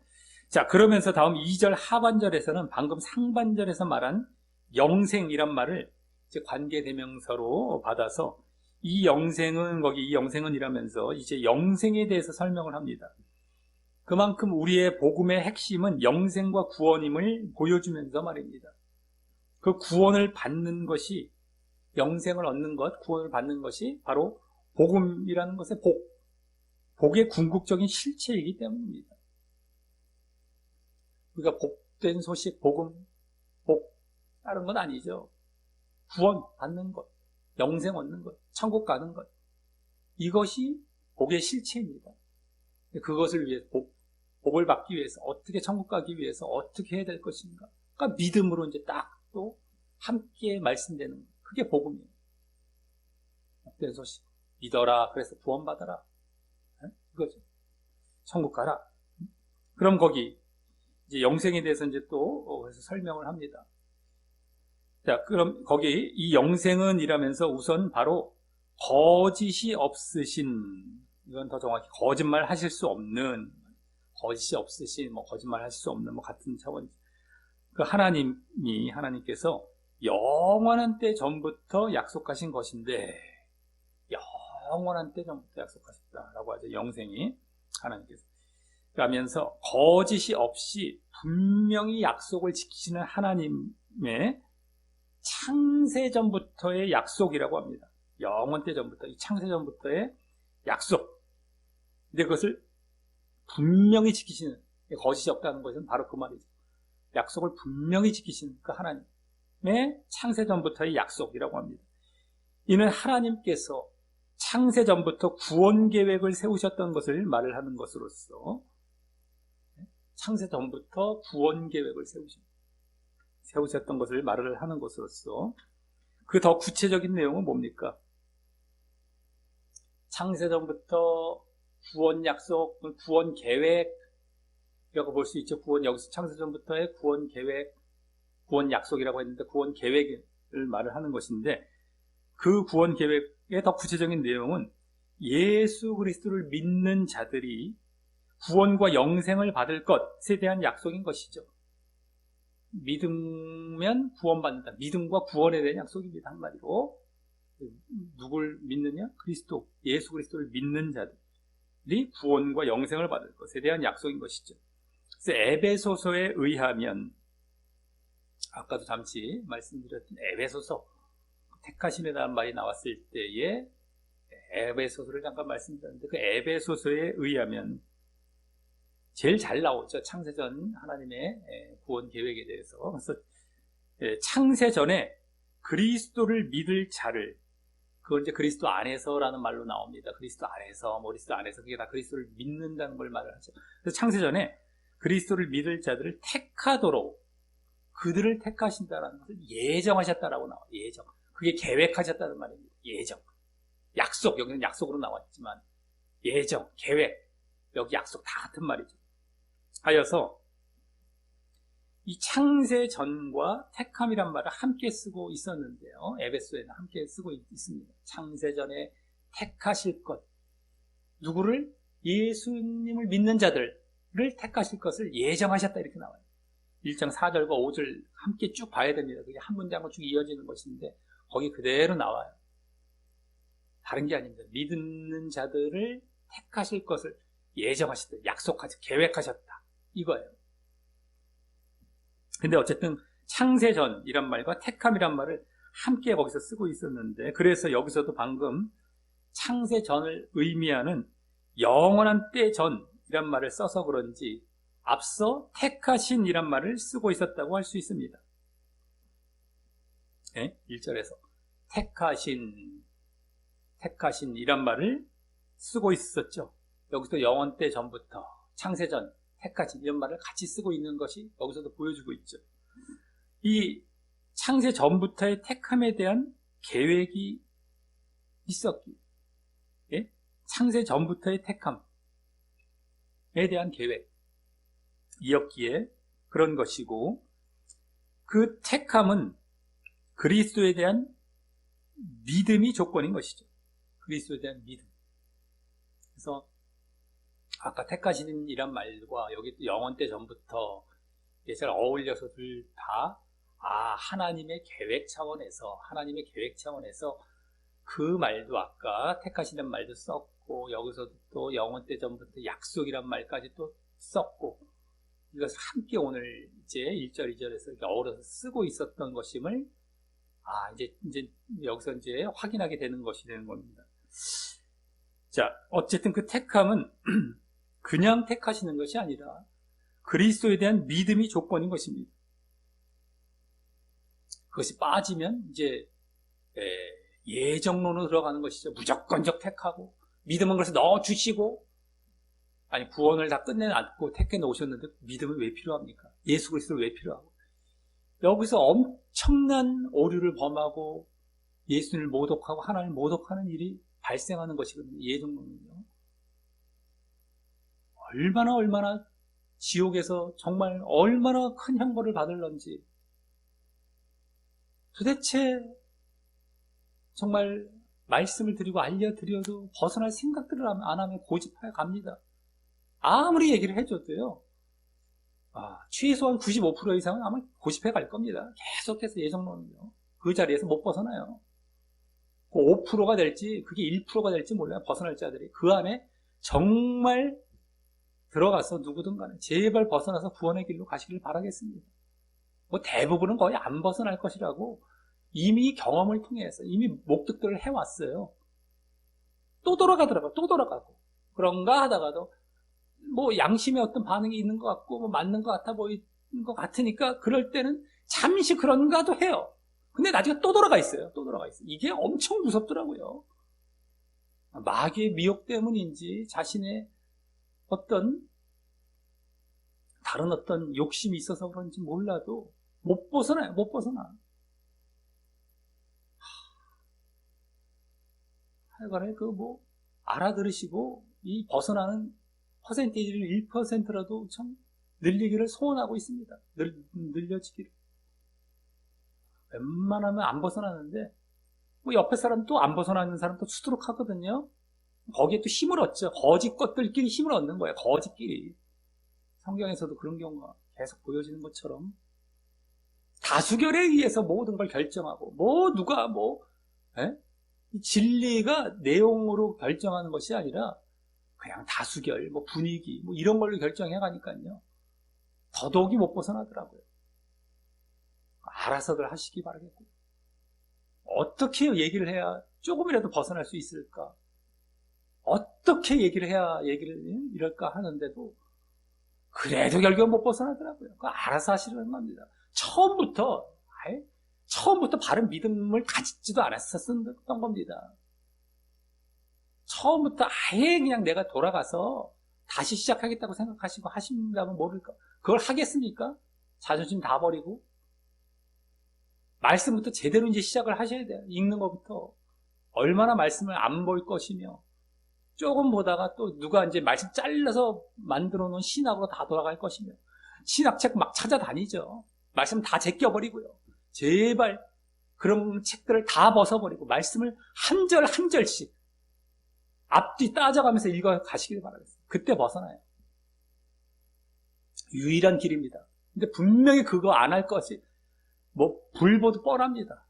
자, 그러면서 다음 2절 하반절에서는 방금 상반절에서 말한 영생이란 말을 이제 관계대명사로 받아서 이 영생은 거기 이 영생은 이라면서 이제 영생에 대해서 설명을 합니다. 그만큼 우리의 복음의 핵심은 영생과 구원임을 보여주면서 말입니다. 그 구원을 받는 것이, 영생을 얻는 것, 구원을 받는 것이 바로 복음이라는 것의 복의 궁극적인 실체이기 때문입니다. 우리가 복된 소식, 복음, 복, 다른 건 아니죠. 구원 받는 것, 영생 얻는 것, 천국 가는 것, 이것이 복의 실체입니다. 그것을 위해 복을 받기 위해서, 어떻게 천국 가기 위해서 어떻게 해야 될 것인가, 그러니까 믿음으로 이제 딱 또 함께 말씀되는 것, 그게 복음이에요. 복된 소식, 믿어라, 그래서 구원 받아라, 이거죠. 천국 가라. 그럼 거기 이제 영생에 대해서 이제 또 그래서 설명을 합니다. 자, 그럼 거기 이 영생은 이라면서 우선 바로 거짓이 없으신, 이건 더 정확히 거짓말 하실 수 없는, 거짓이 없으신, 뭐 거짓말 하실 수 없는 뭐 같은 차원, 그 하나님께서 영원한 때 전부터 약속하신 것인데, 영원한 때 전부터 약속하셨다라고 하죠. 영생이 하나님께서. 그러면서 거짓이 없이 분명히 약속을 지키시는 하나님의 창세전부터의 약속이라고 합니다. 영원 때 전부터, 이 창세전부터의 약속. 근데 그것을 분명히 지키시는, 거짓이 없다는 것은 바로 그 말이죠. 약속을 분명히 지키시는 그 하나님의 창세전부터의 약속이라고 합니다. 이는 하나님께서 창세전부터 구원 계획을 세우셨던 것을 말을 하는 것으로서, 창세전부터 구원 계획을 세우셨던 것을 말을 하는 것으로서, 그 더 구체적인 내용은 뭡니까? 창세전부터 구원 약속, 구원 계획이라고 볼 수 있죠. 여기서 창세전부터의 구원 계획, 구원 약속이라고 했는데 구원 계획을 말을 하는 것인데, 그 구원 계획의 더 구체적인 내용은 예수 그리스도를 믿는 자들이 구원과 영생을 받을 것에 대한 약속인 것이죠. 믿으면 구원받는다. 믿음과 구원에 대한 약속입니다. 한마디로. 누굴 믿느냐? 그리스도, 예수 그리스도를 믿는 자들이 구원과 영생을 받을 것에 대한 약속인 것이죠. 그래서 에베소서에 의하면, 아까도 잠시 말씀드렸던 에베소서, 택하심에 대한 말이 나왔을 때에 에베소서를 잠깐 말씀드렸는데, 그 에베소서에 의하면 제일 잘 나오죠. 창세전 하나님의 구원 계획에 대해서. 그래서 창세전에 그리스도를 믿을 자를, 그걸 이제 그리스도 안에서라는 말로 나옵니다. 그리스도 안에서, 그리스도 안에서, 그게 다 그리스도를 믿는다는 걸 말을 하죠. 그래서 창세전에 그리스도를 믿을 자들을 택하도록 그들을 택하신다라는 것을 예정하셨다라고 나와요. 예정. 그게 계획하셨다는 말입니다. 예정. 약속, 여기는 약속으로 나왔지만 예정, 계획, 여기 약속 다 같은 말이죠. 하여서 이 창세전과 택함이란 말을 함께 쓰고 있었는데요. 에베소에는 함께 쓰고 있습니다. 창세전에 택하실 것, 누구를? 예수님을 믿는 자들을 택하실 것을 예정하셨다, 이렇게 나와요. 1장 4절과 5절 함께 쭉 봐야 됩니다. 그게 한 문장으로 쭉 이어지는 것인데 거기 그대로 나와요. 다른 게 아닙니다. 믿는 자들을 택하실 것을 예정하셨다, 약속하셨다, 계획하셨다, 이거예요. 근데 어쨌든 창세전이란 말과 택함이란 말을 함께 거기서 쓰고 있었는데, 그래서 여기서도 방금 창세전을 의미하는 영원한 때 전이란 말을 써서 그런지 앞서 택하신이란 말을 쓰고 있었다고 할 수 있습니다. 네? 1절에서 택하신이란 말을 쓰고 있었죠. 여기서 영원 때 전부터, 창세전, 택하신, 이런 말을 같이 쓰고 있는 것이 여기서도 보여주고 있죠. 이 창세 전부터의 택함에 대한 계획이 있었기, 예? 창세 전부터의 택함에 대한 계획이었기에 그런 것이고, 그 택함은 그리스도에 대한 믿음이 조건인 것이죠. 그리스도에 대한 믿음. 그래서 아까 택하시는이란 말과 여기 영원 때 전부터 잘 어울려서 둘 다 하나님의 계획 차원에서 그 말도 아까 택하시는 말도 썼고 여기서도 또 영원 때 전부터 약속이란 말까지 또 썼고 이것을 함께 오늘 이제 1절, 2절에서 이렇게 어우러서 쓰고 있었던 것임을 이제 여기서 이제 확인하게 되는 것이 되는 겁니다. 자, 어쨌든 그 택함은 그냥 택하시는 것이 아니라 그리스도에 대한 믿음이 조건인 것입니다. 그것이 빠지면 이제 예정론으로 들어가는 것이죠. 무조건적 택하고 믿음은 그래서 넣어주시고 구원을 다 끝내놨고 택해 놓으셨는데 믿음은 왜 필요합니까? 예수 그리스도를 왜 필요하고 여기서 엄청난 오류를 범하고 예수님을 모독하고 하나님을 모독하는 일이 발생하는 것이거든요. 예정론은요. 얼마나 지옥에서 정말 얼마나 큰 형벌을 받을런지 도대체 정말 말씀을 드리고 알려드려도 벗어날 생각들을 안 하면 고집하여 갑니다. 아무리 얘기를 해줘도요. 최소한 95% 이상은 아마 고집해 갈 겁니다. 계속해서 예정론은요. 그 자리에서 못 벗어나요. 그 5%가 될지 그게 1%가 될지 몰라요. 벗어날 자들이. 그 안에 정말 들어가서 누구든 간에 제발 벗어나서 구원의 길로 가시길 바라겠습니다. 대부분은 거의 안 벗어날 것이라고 이미 경험을 통해서 이미 목격들을 해왔어요. 또 돌아가고 그런가 하다가도 양심의 어떤 반응이 있는 것 같고 맞는 것 같아 보이는 것 같으니까 그럴 때는 잠시 그런가도 해요. 근데 나중에 또 돌아가 있어요. 이게 엄청 무섭더라고요. 마귀의 미혹 때문인지 자신의 어떤 다른 어떤 욕심이 있어서 그런지 몰라도 못 벗어나. 하여간에 알아들으시고 이 벗어나는 퍼센테이지를 1%라도 참 늘리기를 소원하고 있습니다. 늘려지기를. 웬만하면 안 벗어나는데 옆에 사람 또 안 벗어나는 사람도 수두룩하거든요. 거기에 또 힘을 얻죠. 거짓 것들끼리 힘을 얻는 거예요. 거짓끼리. 성경에서도 그런 경우가 계속 보여지는 것처럼 다수결에 의해서 모든 걸 결정하고 누가 이 진리가 내용으로 결정하는 것이 아니라 그냥 다수결, 분위기 이런 걸로 결정해 가니까요. 더더욱이 못 벗어나더라고요. 알아서들 하시기 바라겠고 어떻게 얘기를 해야 조금이라도 벗어날 수 있을까? 어떻게 얘기를 해야 이럴까 하는데도 그래도 결국은 못 벗어나더라고요. 그거 알아서 하시려는 겁니다. 처음부터 바른 믿음을 가지지도 않았었던 겁니다. 처음부터 아예 그냥 내가 돌아가서 다시 시작하겠다고 생각하시고 하신다면 모를까? 그걸 하겠습니까? 자존심 다 버리고 말씀부터 제대로 이제 시작을 하셔야 돼요. 읽는 것부터 얼마나 말씀을 안 볼 것이며 조금 보다가 또 누가 이제 말씀 잘라서 만들어 놓은 신학으로 다 돌아갈 것이며 신학책 막 찾아다니죠. 말씀 다 제껴버리고요. 제발 그런 책들을 다 벗어버리고 말씀을 한 절 한 절씩 앞뒤 따져가면서 읽어 가시길 바라겠습니다. 그때 벗어나요. 유일한 길입니다. 근데 분명히 그거 안 할 것이 불보듯 뻔합니다.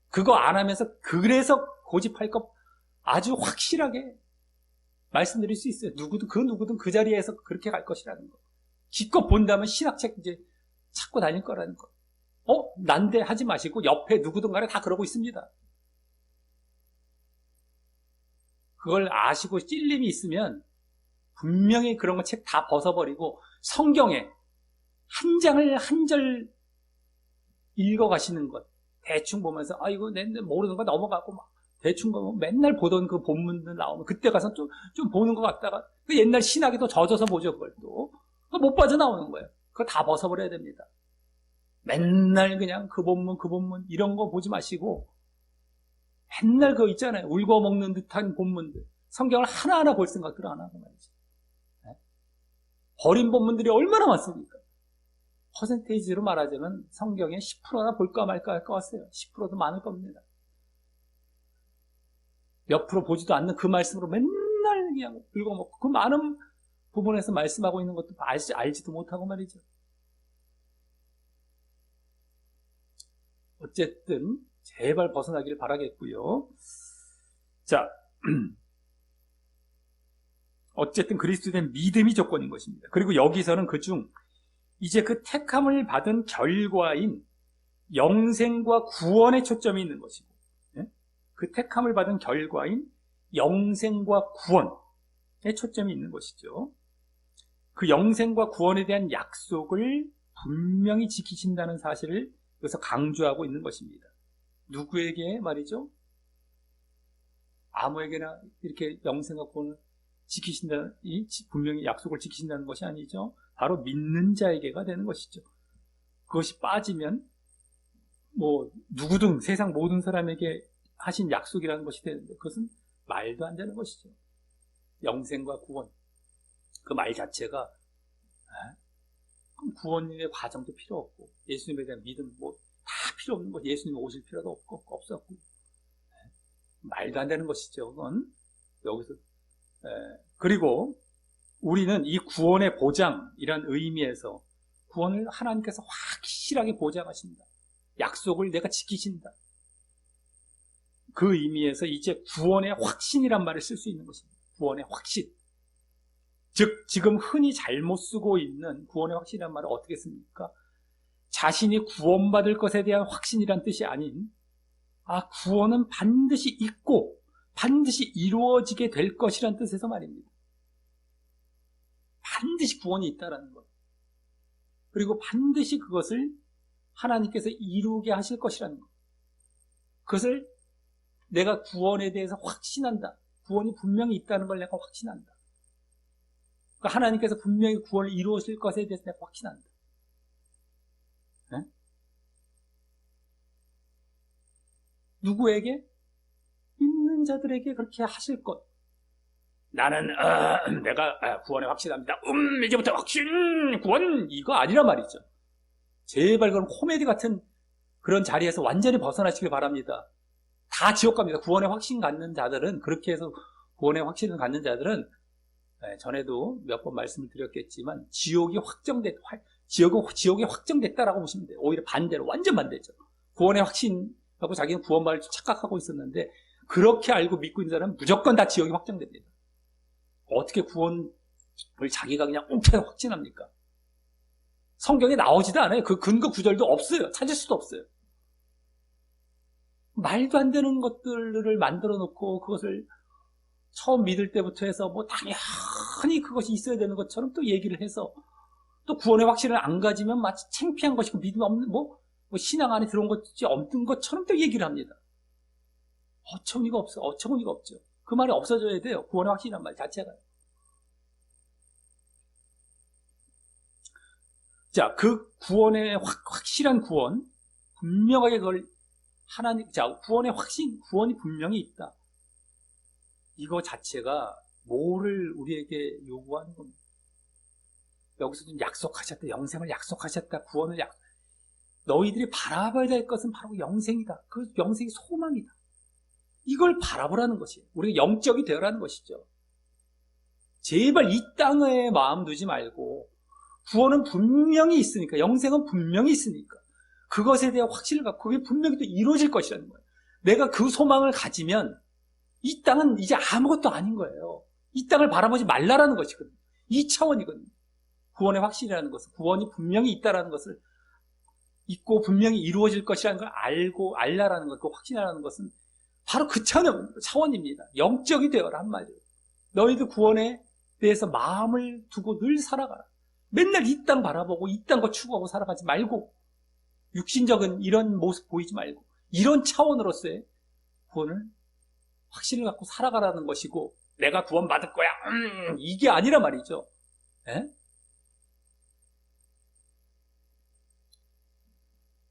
그거 안 하면서 그래서 고집할 것 아주 확실하게 말씀드릴 수 있어요. 누구든 그 자리에서 그렇게 갈 것이라는 거. 기껏 본다면 신학책 이제 찾고 다닐 거라는 거. 난데 하지 마시고 옆에 누구든 간에 다 그러고 있습니다. 그걸 아시고 찔림이 있으면 분명히 그런 거 책 다 벗어버리고 성경에 한 장을 한 절 읽어가시는 것. 대충 보면서 이거 내 모르는 거 넘어가고 막 대충 보면 맨날 보던 그 본문들 나오면 그때 가서 좀 보는 것 같다가 그 옛날 신학에도 젖어서 보죠. 그걸 또 못 빠져나오는 거예요. 그걸 다 벗어버려야 됩니다. 맨날 그냥 그 본문 이런 거 보지 마시고 맨날 그거 있잖아요. 울고 먹는 듯한 본문들. 성경을 하나하나 볼 생각들을 안 하고 말이죠. 버린 본문들이 얼마나 많습니까? 퍼센테이지로 말하자면 성경에 10%나 볼까 말까 할 것 같아요. 10%도 많을 겁니다. 몇 프로 보지도 않는 그 말씀으로 맨날 그냥 긁어먹고 그 많은 부분에서 말씀하고 있는 것도 알지도 못하고 말이죠. 어쨌든 제발 벗어나기를 바라겠고요. 자, 어쨌든 그리스도된 믿음이 조건인 것입니다. 그리고 여기서는 그중 이제 그 택함을 받은 결과인 영생과 구원에 초점이 있는 것이고, 그 택함을 받은 결과인 영생과 구원에 초점이 있는 것이죠. 그 영생과 구원에 대한 약속을 분명히 지키신다는 사실을 여기서 강조하고 있는 것입니다. 누구에게 말이죠? 아무에게나 이렇게 영생과 구원을 지키신다, 분명히 약속을 지키신다는 것이 아니죠. 바로 믿는 자에게가 되는 것이죠. 그것이 빠지면 누구든 세상 모든 사람에게 하신 약속이라는 것이 되는데 그것은 말도 안 되는 것이죠. 영생과 구원, 그 말 자체가 그럼 구원의 과정도 필요 없고 예수님에 대한 믿음 다 필요 없는 것, 예수님 오실 필요도 없었고 말도 안 되는 것이죠. 그건 여기서 그리고 우리는 이 구원의 보장이란 의미에서 구원을 하나님께서 확실하게 보장하신다. 약속을 내가 지키신다. 그 의미에서 이제 구원의 확신이란 말을 쓸 수 있는 것입니다. 구원의 확신. 즉 지금 흔히 잘못 쓰고 있는 구원의 확신이란 말을 어떻게 씁니까? 자신이 구원받을 것에 대한 확신이란 뜻이 아닌 구원은 반드시 있고 반드시 이루어지게 될 것이란 뜻에서 말입니다. 반드시 구원이 있다라는 것. 그리고 반드시 그것을 하나님께서 이루게 하실 것이라는 것. 그것을 내가 구원에 대해서 확신한다. 구원이 분명히 있다는 걸 내가 확신한다. 그러니까 하나님께서 분명히 구원을 이루실 것에 대해서 내가 확신한다. 네? 누구에게? 믿는 자들에게 그렇게 하실 것. 나는 내가 구원에 확신합니다. 이제부터 확신 구원 이거 아니란 말이죠. 제발 그런 코미디 같은 그런 자리에서 완전히 벗어나시길 바랍니다. 다 지옥 갑니다. 구원에 확신 갖는 자들은 그렇게 해서 구원에 확신을 갖는 자들은 전에도 몇 번 말씀을 드렸겠지만 지옥이 확정됐다라고 보시면 돼요. 오히려 반대로 완전 반대죠. 구원의 확신하고 자기는 구원받을 줄 착각하고 있었는데 그렇게 알고 믿고 있는 사람은 무조건 다 지옥이 확정됩니다. 어떻게 구원을 자기가 그냥 웅태로 확신합니까? 성경에 나오지도 않아요. 그 근거 구절도 없어요. 찾을 수도 없어요. 말도 안 되는 것들을 만들어 놓고 그것을 처음 믿을 때부터 해서 당연히 그것이 있어야 되는 것처럼 또 얘기를 해서 또 구원의 확신을 안 가지면 마치 창피한 것이고 믿음 없는 신앙 안에 들어온 것이 없는 것처럼 또 얘기를 합니다. 어처구니가 없죠. 그 말이 없어져야 돼요. 구원의 확신이란 말 자체가. 자, 그 구원의 확실한 구원, 분명하게 그걸 구원의 확신, 구원이 분명히 있다. 이거 자체가 뭐를 우리에게 요구하는 겁니다. 여기서 좀 약속하셨다. 영생을 약속하셨다. 구원을 너희들이 바라봐야 될 것은 바로 영생이다. 그 영생이 소망이다. 이걸 바라보라는 것이에요. 우리가 영적이 되어라는 것이죠. 제발 이 땅에 마음 두지 말고 구원은 분명히 있으니까, 영생은 분명히 있으니까 그것에 대한 확신을 갖고 그게 분명히 또 이루어질 것이라는 거예요. 내가 그 소망을 가지면 이 땅은 이제 아무것도 아닌 거예요. 이 땅을 바라보지 말라라는 것이거든요. 이 차원이거든요. 구원의 확신이라는 것은, 구원이 분명히 있다라는 것을 있고 분명히 이루어질 것이라는 걸 알라라는 것, 그 확신이라는 것은 바로 그 차원입니다. 영적이 되어라 한 말이에요. 너희들 구원에 대해서 마음을 두고 늘 살아가라. 맨날 이 땅 바라보고 이 땅 거 추구하고 살아가지 말고, 육신적인 이런 모습 보이지 말고 이런 차원으로서의 구원을 확신을 갖고 살아가라는 것이고, 내가 구원 받을 거야 이게 아니라 말이죠. 에?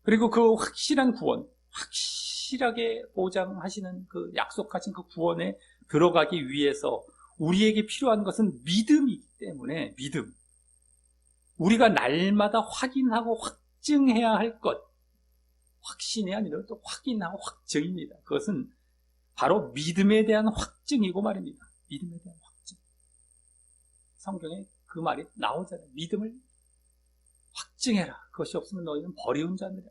그리고 그 확실한 구원, 확실하게 보장하시는 그 약속하신 그 구원에 들어가기 위해서 우리에게 필요한 것은 믿음이기 때문에, 믿음. 우리가 날마다 확인하고 확증해야 할 것, 확신이 아니라 또 확인하고 확증입니다. 그것은 바로 믿음에 대한 확증이고 말입니다. 믿음에 대한 확증. 성경에 그 말이 나오잖아요. 믿음을 확증해라. 그것이 없으면 너희는 버리운 자느라.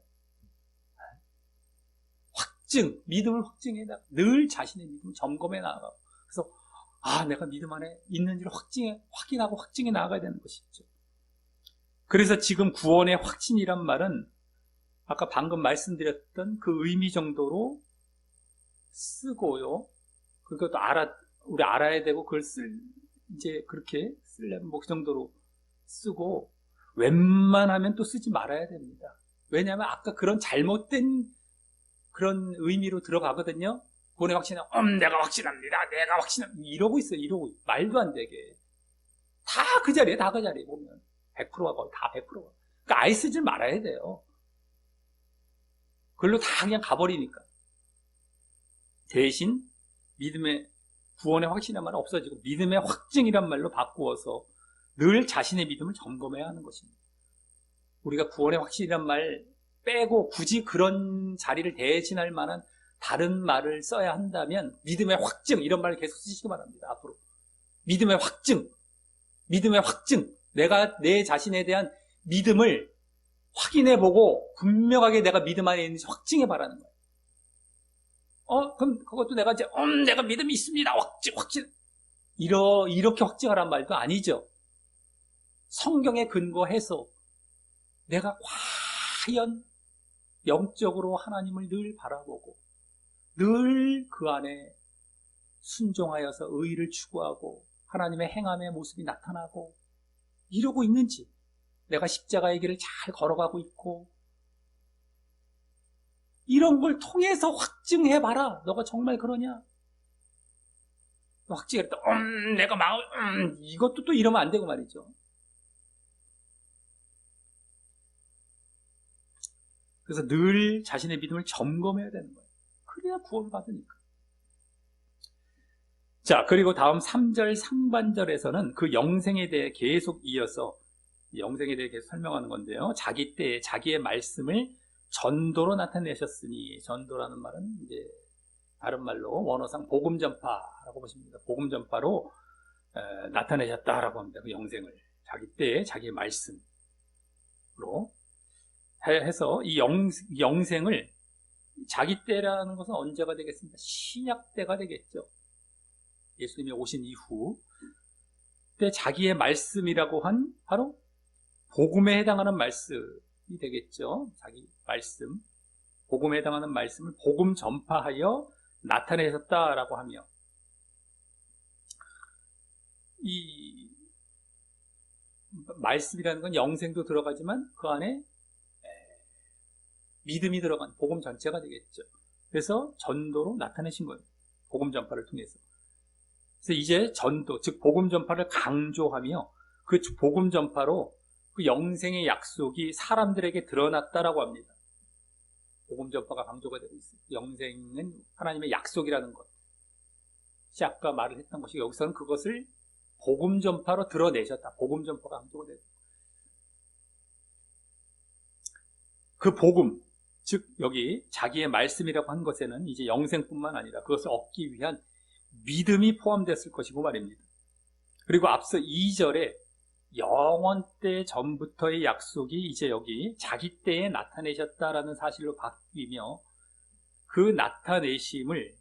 확증, 믿음을 확증해라. 늘 자신의 믿음을 점검해 나가고. 그래서 내가 믿음 안에 있는지를 확인하고 확증해 나가야 되는 것이죠. 그래서 지금 구원의 확신이란 말은 아까 방금 말씀드렸던 그 의미 정도로 쓰고요. 그것도 우리 알아야 되고 그걸 이제 그렇게 쓰려면 그 정도로 쓰고 웬만하면 또 쓰지 말아야 됩니다. 왜냐하면 아까 그런 잘못된 그런 의미로 들어가거든요. 구원의 확신은 내가 확신합니다. 내가 확신합니다. 이러고 있어요. 이러고 말도 안 되게 다 그 자리에 보면 100%가 거의 다 100%가. 그러니까 아예 쓰지 말아야 돼요. 그걸로 다 그냥 가버리니까. 대신 믿음의 구원의 확신이란 말은 없어지고 믿음의 확증이란 말로 바꾸어서 늘 자신의 믿음을 점검해야 하는 것입니다. 우리가 구원의 확신이란 말 빼고 굳이 그런 자리를 대신할 만한 다른 말을 써야 한다면 믿음의 확증 이런 말을 계속 쓰시기 바랍니다. 앞으로 믿음의 확증, 믿음의 확증. 내가 내 자신에 대한 믿음을 확인해보고 분명하게 내가 믿음 안에 있는지 확증해 바라는 거예요. 그럼 그것도 내가 이제 내가 믿음이 있습니다. 확증. 이렇게 확증하란 말도 아니죠. 성경에 근거해서 내가 과연 영적으로 하나님을 늘 바라보고 늘 그 안에 순종하여서 의를 추구하고 하나님의 행함의 모습이 나타나고 이러고 있는지, 내가 십자가의 길을 잘 걸어가고 있고 이런 걸 통해서 확증해봐라. 너가 정말 그러냐? 확증했다. 내가 이것도 또 이러면 안 되고 말이죠. 그래서 늘 자신의 믿음을 점검해야 되는 거예요. 그래야 구원을 받으니까. 자, 그리고 다음 3절 상반절에서는 그 영생에 대해 계속 이어서 영생에 대해 계속 설명하는 건데요. 자기 때에 자기의 말씀을 전도로 나타내셨으니, 전도라는 말은 이제 다른 말로 원어상 복음 전파라고 보십니다. 복음 전파로 나타내셨다라고 합니다. 그 영생을 자기 때에 자기의 말씀으로 해서 이 영생을 자기 때라는 것은 언제가 되겠습니까? 신약 때가 되겠죠. 예수님이 오신 이후 때 자기의 말씀이라고 한 바로 복음에 해당하는 말씀이 되겠죠. 자기 말씀, 복음에 해당하는 말씀을 복음 전파하여 나타내셨다라고 하며, 이 말씀이라는 건 영생도 들어가지만 그 안에 믿음이 들어간 복음 전체가 되겠죠. 그래서 전도로 나타내신 거예요. 복음 전파를 통해서. 그래서 이제 전도, 즉 복음 전파를 강조하며 그 복음 전파로 그 영생의 약속이 사람들에게 드러났다라고 합니다. 복음 전파가 강조가 되고 있어요. 영생은 하나님의 약속이라는 것. 아까 말을 했던 것이 여기서는 그것을 복음 전파로 드러내셨다. 복음 전파가 강조가 되고. 그 복음, 즉 여기 자기의 말씀이라고 한 것에는 이제 영생뿐만 아니라 그것을 얻기 위한 믿음이 포함됐을 것이고 말입니다. 그리고 앞서 2절에 영원 때 전부터의 약속이 이제 여기 자기 때에 나타내셨다라는 사실로 바뀌며, 그 나타내심을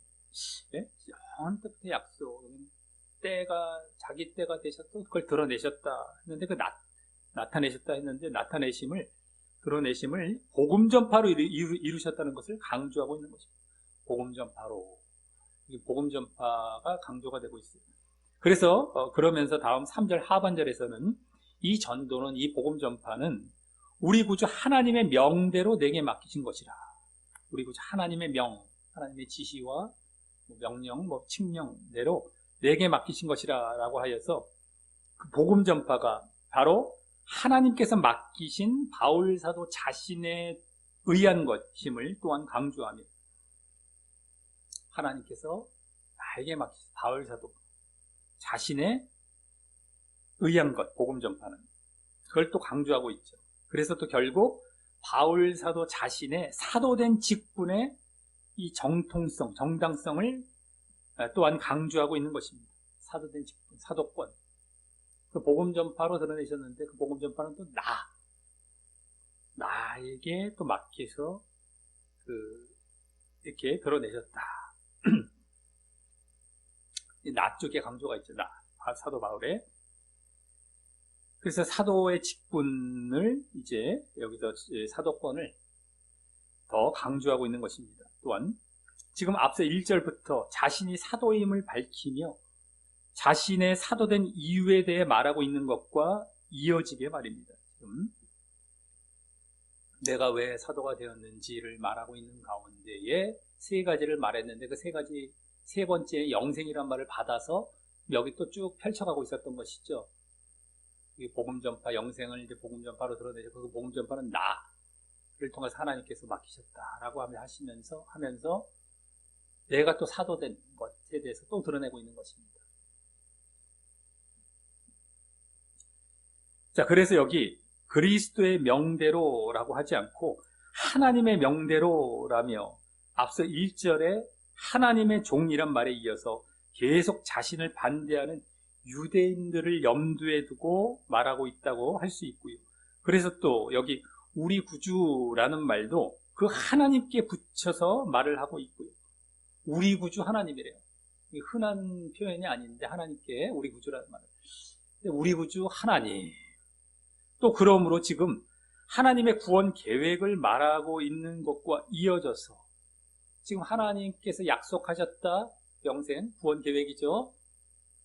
영원 때부터의 약속, 때가 자기 때가 되셨고 그걸 드러내셨다 했는데, 그 나타내셨다 했는데 나타내심을 드러내심을 복음 전파로 이루셨다는 것을 강조하고 있는 것입니다. 복음 전파로. 복음 전파가 강조가 되고 있어요. 그래서 그러면서 다음 3절 하반절에서는 이 전도는, 이 복음 전파는 우리 구주 하나님의 명대로 내게 맡기신 것이라. 우리 구주 하나님의 명, 하나님의 지시와 명령, 칙령대로 내게 맡기신 것이라 라고 하여서 그 복음 전파가 바로 하나님께서 맡기신 바울 사도 자신에 의한 것임을 또한 강조하며, 하나님께서 나에게 맡기신 바울 사도 자신의 의한 것, 복음 전파는 그걸 또 강조하고 있죠. 그래서 또 결국 바울 사도 자신의 사도된 직분의 이 정통성, 정당성을 또한 강조하고 있는 것입니다. 사도된 직분, 사도권. 그 복음 전파로 드러내셨는데 그 복음 전파는 또 나에게 또 맡겨서 이렇게 드러내셨다. 나 쪽에 강조가 있죠. 사도 바울의. 그래서 사도의 직분을 이제 여기서 사도권을 더 강조하고 있는 것입니다. 또한 지금 앞서 1절부터 자신이 사도임을 밝히며 자신의 사도된 이유에 대해 말하고 있는 것과 이어지게 말입니다. 지금 내가 왜 사도가 되었는지를 말하고 있는 가운데에 세 가지를 말했는데 그 세 번째 영생이란 말을 받아서 여기 또 쭉 펼쳐가고 있었던 것이죠. 복음 전파, 영생을 이제 복음 전파로 드러내죠. 그 복음 전파는 나를 통해서 하나님께서 맡기셨다라고 하면서 내가 또 사도된 것에 대해서 또 드러내고 있는 것입니다. 자, 그래서 여기 그리스도의 명대로라고 하지 않고 하나님의 명대로라며 앞서 1절에 하나님의 종이란 말에 이어서 계속 자신을 반대하는 유대인들을 염두에 두고 말하고 있다고 할 수 있고요. 그래서 또 여기 우리 구주라는 말도 그 하나님께 붙여서 말을 하고 있고요. 우리 구주 하나님이래요. 흔한 표현이 아닌데 하나님께 우리 구주라는 말을. 우리 구주 하나님. 또 그러므로 지금 하나님의 구원 계획을 말하고 있는 것과 이어져서 지금 하나님께서 약속하셨다. 영생, 구원 계획이죠.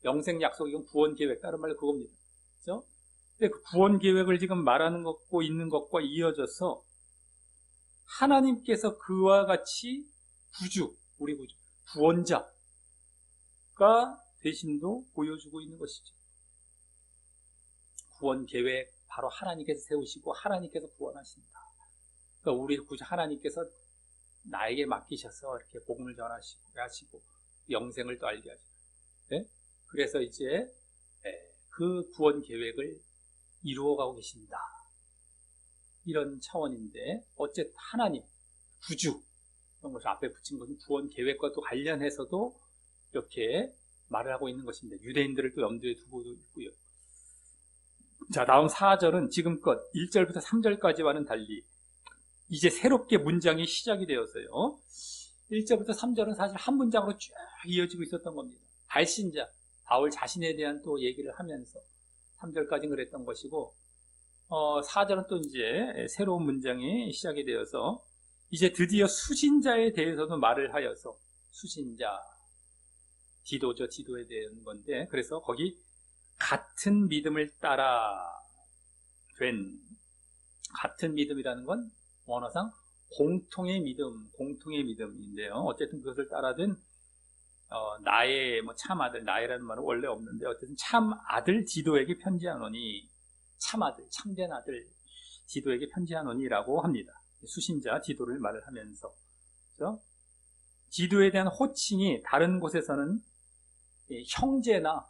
영생 약속이건 구원 계획, 다른 말로 그겁니다. 그렇죠? 근데 그 구원 계획을 지금 말하는 것고 있는 것과 이어져서 하나님께서 그와 같이 구주, 우리 구주, 구원자가 되심도 보여주고 있는 것이죠. 구원 계획 바로 하나님께서 세우시고 하나님께서 구원하신다. 그러니까 우리 구주 하나님께서 나에게 맡기셔서 이렇게 복음을 전하시고 영생을 또 알게 하시고. 네? 그래서 이제 그 구원 계획을 이루어가고 계신다. 이런 차원인데 어쨌든 하나님, 구주 이런 것을 앞에 붙인 것은 구원 계획과 또 관련해서도 이렇게 말을 하고 있는 것입니다. 유대인들을 또 염두에 두고도 있고요. 자, 다음 4절은 지금껏 1절부터 3절까지와는 달리 이제 새롭게 문장이 시작이 되어서요. 1절부터 3절은 사실 한 문장으로 쭉 이어지고 있었던 겁니다. 발신자, 바울 자신에 대한 또 얘기를 하면서 3절까지는 그랬던 것이고 4절은 또 이제 새로운 문장이 시작이 되어서 이제 드디어 수신자에 대해서도 말을 하여서 수신자, 디도죠. 디도에 대한 건데 그래서 거기 같은 믿음을 따라 된 같은 믿음이라는 건 원어상 공통의 믿음인데요. 어쨌든 그것을 따라된 나의 참 아들, 나의라는 말은 원래 없는데 어쨌든 참 아들 디도에게 편지하노니 참 아들, 참된 아들 디도에게 편지하노니라고 합니다. 수신자 디도를 말을 하면서 그렇죠? 디도에 대한 호칭이 다른 곳에서는 형제나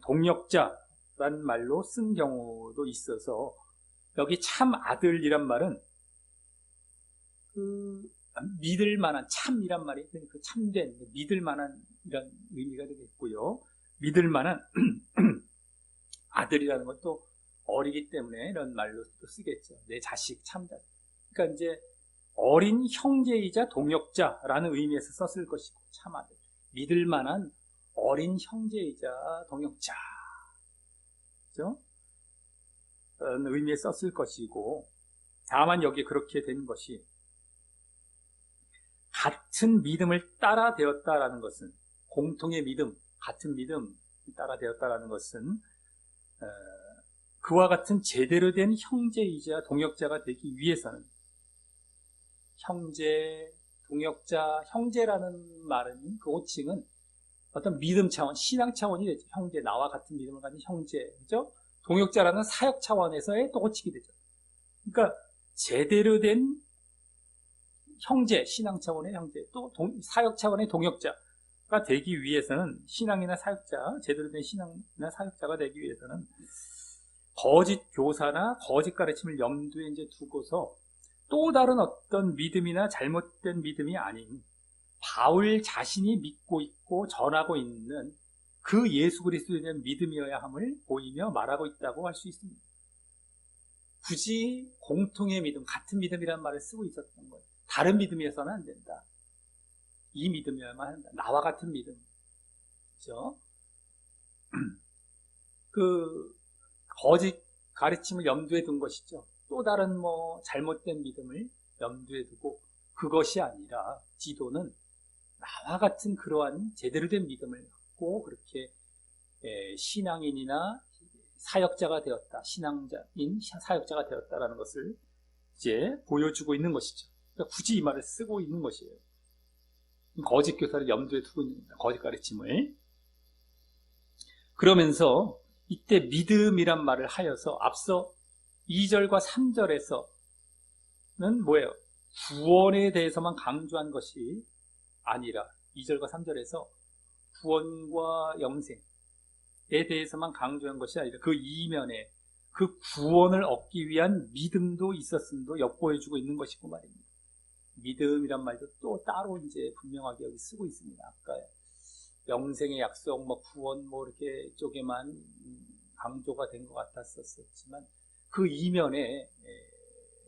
동역자라는 말로 쓴 경우도 있어서 여기 참 아들이란 말은 믿을 만한 참이란 말이 그 참된 믿을 만한 이런 의미가 되겠고요. 믿을 만한 아들이라는 것도 어리기 때문에 이런 말로 또 쓰겠죠. 내 자식 참자. 그러니까 이제 어린 형제이자 동역자라는 의미에서 썼을 것이고 참 아들. 믿을 만한 어린 형제이자 동역자. 그렇죠? 그런 의미에 썼을 것이고 다만 여기 그렇게 되는 것이 같은 믿음을 따라 되었다라는 것은 공통의 믿음, 같은 믿음 따라 되었다라는 것은 그와 같은 제대로 된 형제이자 동역자가 되기 위해서는 형제, 동역자, 형제라는 말은 그 호칭은 어떤 믿음 차원, 신앙 차원이 되죠. 형제, 나와 같은 믿음을 가진 형제, 그죠? 동역자라는 사역 차원에서의 또 호칭이 되죠. 그러니까 제대로 된 형제, 신앙 차원의 형제, 또 사역 차원의 동역자가 되기 위해서는 신앙이나 사역자, 제대로 된 신앙이나 사역자가 되기 위해서는 거짓 교사나 거짓 가르침을 염두에 이제 두고서 또 다른 어떤 믿음이나 잘못된 믿음이 아닌 바울 자신이 믿고 있고 전하고 있는 그 예수 그리스도에 대한 믿음이어야 함을 보이며 말하고 있다고 할 수 있습니다. 굳이 공통의 믿음, 같은 믿음이라는 말을 쓰고 있었던 거예요. 다른 믿음이어서는 안 된다. 이 믿음이어야만 한다. 나와 같은 믿음. 그렇죠? 그 거짓 가르침을 염두에 둔 것이죠. 또 다른 잘못된 믿음을 염두에 두고 그것이 아니라 지도는 나와 같은 그러한 제대로 된 믿음을 갖고 그렇게 신앙인이나 사역자가 되었다. 신앙자인 사역자가 되었다라는 것을 이제 보여주고 있는 것이죠. 그러니까 굳이 이 말을 쓰고 있는 것이에요. 거짓 교사를 염두에 두고 있는 겁니다. 거짓 가르침을. 그러면서 이때 믿음이란 말을 하여서 앞서 2절과 3절에서는 뭐예요? 구원에 대해서만 강조한 것이 아니라 2절과 3절에서 구원과 영생에 대해서만 강조한 것이 아니라 그 이면에 그 구원을 얻기 위한 믿음도 있었음도 엿보여주고 있는 것이고 말입니다. 믿음이란 말도 또 따로 이제 분명하게 여기 쓰고 있습니다. 아까 영생의 약속, 구원 이렇게 쪽에만 강조가 된 것 같았었지만 그 이면에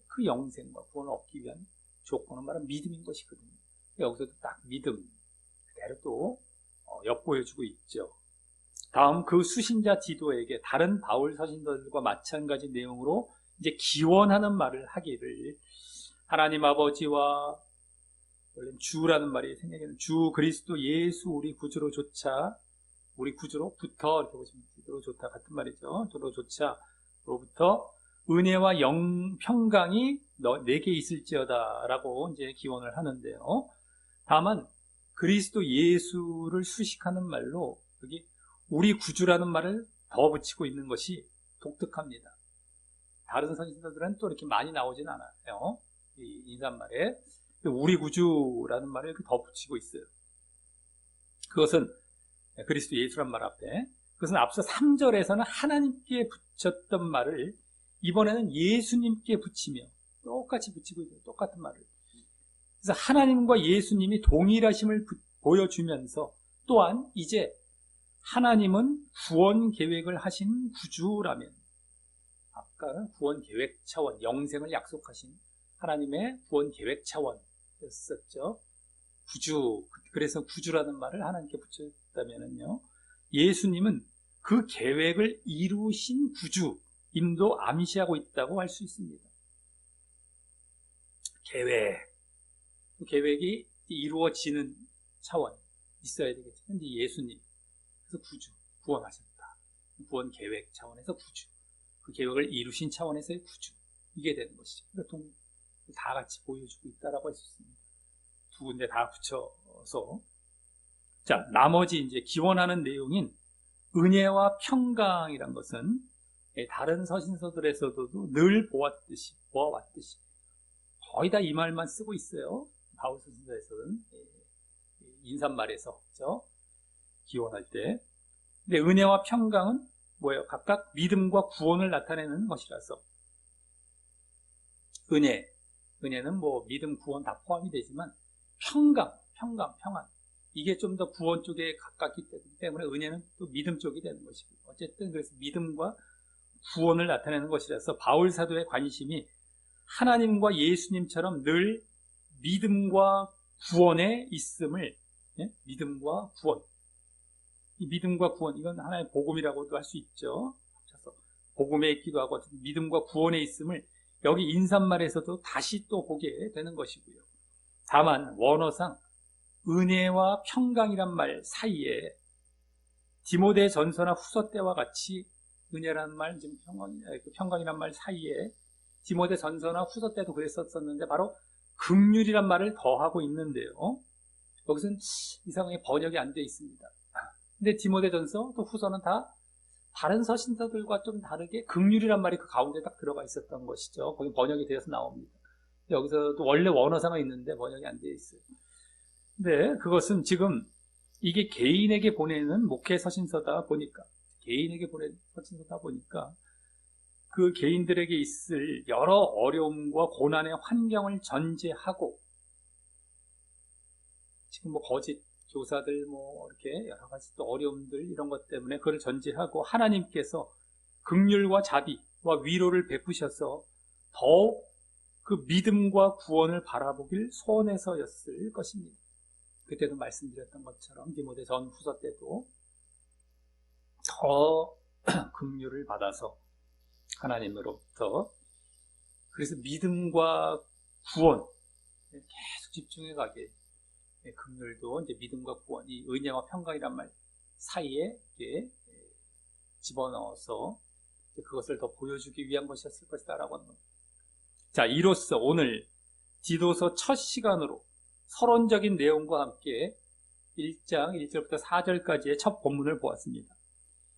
그 영생과 구원을 얻기 위한 조건은 바로 믿음인 것이거든요. 여기서도 딱 믿음 그대로 또 엿보여주고 있죠. 다음 그 수신자 디도에게 다른 바울 서신들과 마찬가지 내용으로 이제 기원하는 말을 하기를 하나님 아버지와 원래 주라는 말이 생각에는 주 그리스도 예수 우리 구주로조차 우리 구주로부터 이렇게 보시면 디도로조차 같은 말이죠. 도로조차로부터 은혜와 평강이 내게 있을지어다 라고 이제 기원을 하는데요. 다만 그리스도 예수를 수식하는 말로 여기 우리 구주라는 말을 더 붙이고 있는 것이 독특합니다. 다른 선지자들은 또 이렇게 많이 나오진 않아요. 이 인사말에 우리 구주라는 말을 이렇게 더 붙이고 있어요. 그것은 그리스도 예수란 말 앞에 그것은 앞서 3절에서는 하나님께 붙였던 말을 이번에는 예수님께 붙이며 똑같이 붙이고 있어요. 똑같은 말을. 그래서 하나님과 예수님이 동일하심을 보여주면서 또한 이제 하나님은 구원 계획을 하신 구주라면 아까는 구원 계획 차원, 영생을 약속하신 하나님의 구원 계획 차원이었었죠. 구주, 그래서 구주라는 말을 하나님께 붙였다면요. 예수님은 그 계획을 이루신 구주임도 암시하고 있다고 할 수 있습니다. 그 계획이 이루어지는 차원 있어야 되겠죠. 근데 예수님, 그래서 구주, 구원하셨다. 구원 계획 차원에서 구주, 그 계획을 이루신 차원에서의 구주, 이게 되는 것이죠. 그러니까 다 같이 보여주고 있다라고 할 수 있습니다. 두 군데 다 붙여서. 자, 나머지 이제 기원하는 내용인 은혜와 평강이란 것은 다른 서신서들에서도 늘 보아왔듯이 거의 다 이 말만 쓰고 있어요. 바울 서신서에서는 인사말에서 그렇죠? 기원할 때. 근데 은혜와 평강은 뭐예요? 각각 믿음과 구원을 나타내는 것이라서 은혜는 믿음, 구원 다 포함이 되지만 평강, 평안 이게 좀 더 구원 쪽에 가깝기 때문에 은혜는 또 믿음 쪽이 되는 것이고 어쨌든 그래서 믿음과 구원을 나타내는 것이라서 바울 사도의 관심이 하나님과 예수님처럼 늘 믿음과 구원에 있음을 믿음과 구원 이 믿음과 구원 이건 하나의 복음이라고도 할 수 있죠. 합쳐서 복음에 있기도 하고 믿음과 구원에 있음을 여기 인사말에서도 다시 또 보게 되는 것이고요. 다만 원어상 은혜와 평강이란 말 사이에 디모데 전서나 후서 때와 같이 은혜란 말, 지금 평강이란 말 사이에 디모데 전서나 후서 때도 그랬었는데 바로 긍휼이란 말을 더하고 있는데요. 여기서는 이상하게 번역이 안 되어 있습니다. 근데 디모데 전서 또 후서는 다 다른 서신서들과 좀 다르게 긍휼이란 말이 그 가운데 딱 들어가 있었던 것이죠. 거기 번역이 되어서 나옵니다. 여기서도 원래 원어상은 있는데 번역이 안 되어 있어요. 근데 그것은 지금 이게 개인에게 보내는 목회 서신서다 보니까 그 개인들에게 있을 여러 어려움과 고난의 환경을 전제하고, 지금 뭐 거짓 교사들 뭐 이렇게 여러 가지 또 어려움들 이런 것 때문에 그걸 전제하고 하나님께서 긍휼과 자비와 위로를 베푸셔서 더욱 그 믿음과 구원을 바라보길 소원해서였을 것입니다. 그때도 말씀드렸던 것처럼 디모데 전후서 때도 더 긍휼을 받아서 하나님으로부터, 그래서 믿음과 구원 계속 집중해 가게, 긍휼도 이제 믿음과 구원, 이 은혜와 평강이란 말 사이에 이렇게 집어넣어서 그것을 더 보여주기 위한 것이었을 것이다라고 하는 겁니다. 자, 이로써 오늘 디도서 첫 시간으로 서론적인 내용과 함께 1장 1절부터 4절까지의 첫 본문을 보았습니다.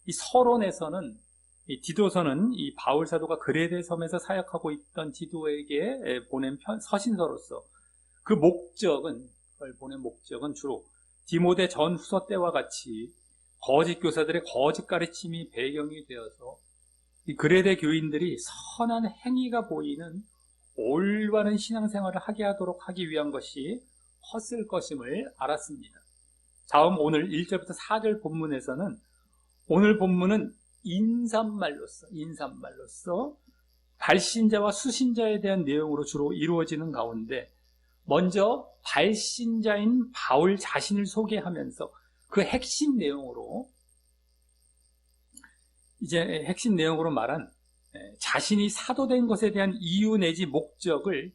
이 서론에서는, 이 디도서는 이 바울 사도가 그레데 섬에서 사역하고 있던 디도에게 보낸 서신서로서 그 목적은, 그걸 보낸 목적은 주로 디모데 전후서 때와 같이 거짓 교사들의 거짓 가르침이 배경이 되어서 이 그레데 교인들이 선한 행위가 보이는 올바른 신앙생활을 하게 하도록 하기 위한 것이 컸을 것임을 알았습니다. 다음 오늘 1절부터 4절 본문에서는, 오늘 본문은 인사말로서 발신자와 수신자에 대한 내용으로 주로 이루어지는 가운데, 먼저 발신자인 바울 자신을 소개하면서 그 핵심 내용으로, 이제 핵심 내용으로 말한 자신이 사도된 것에 대한 이유 내지 목적을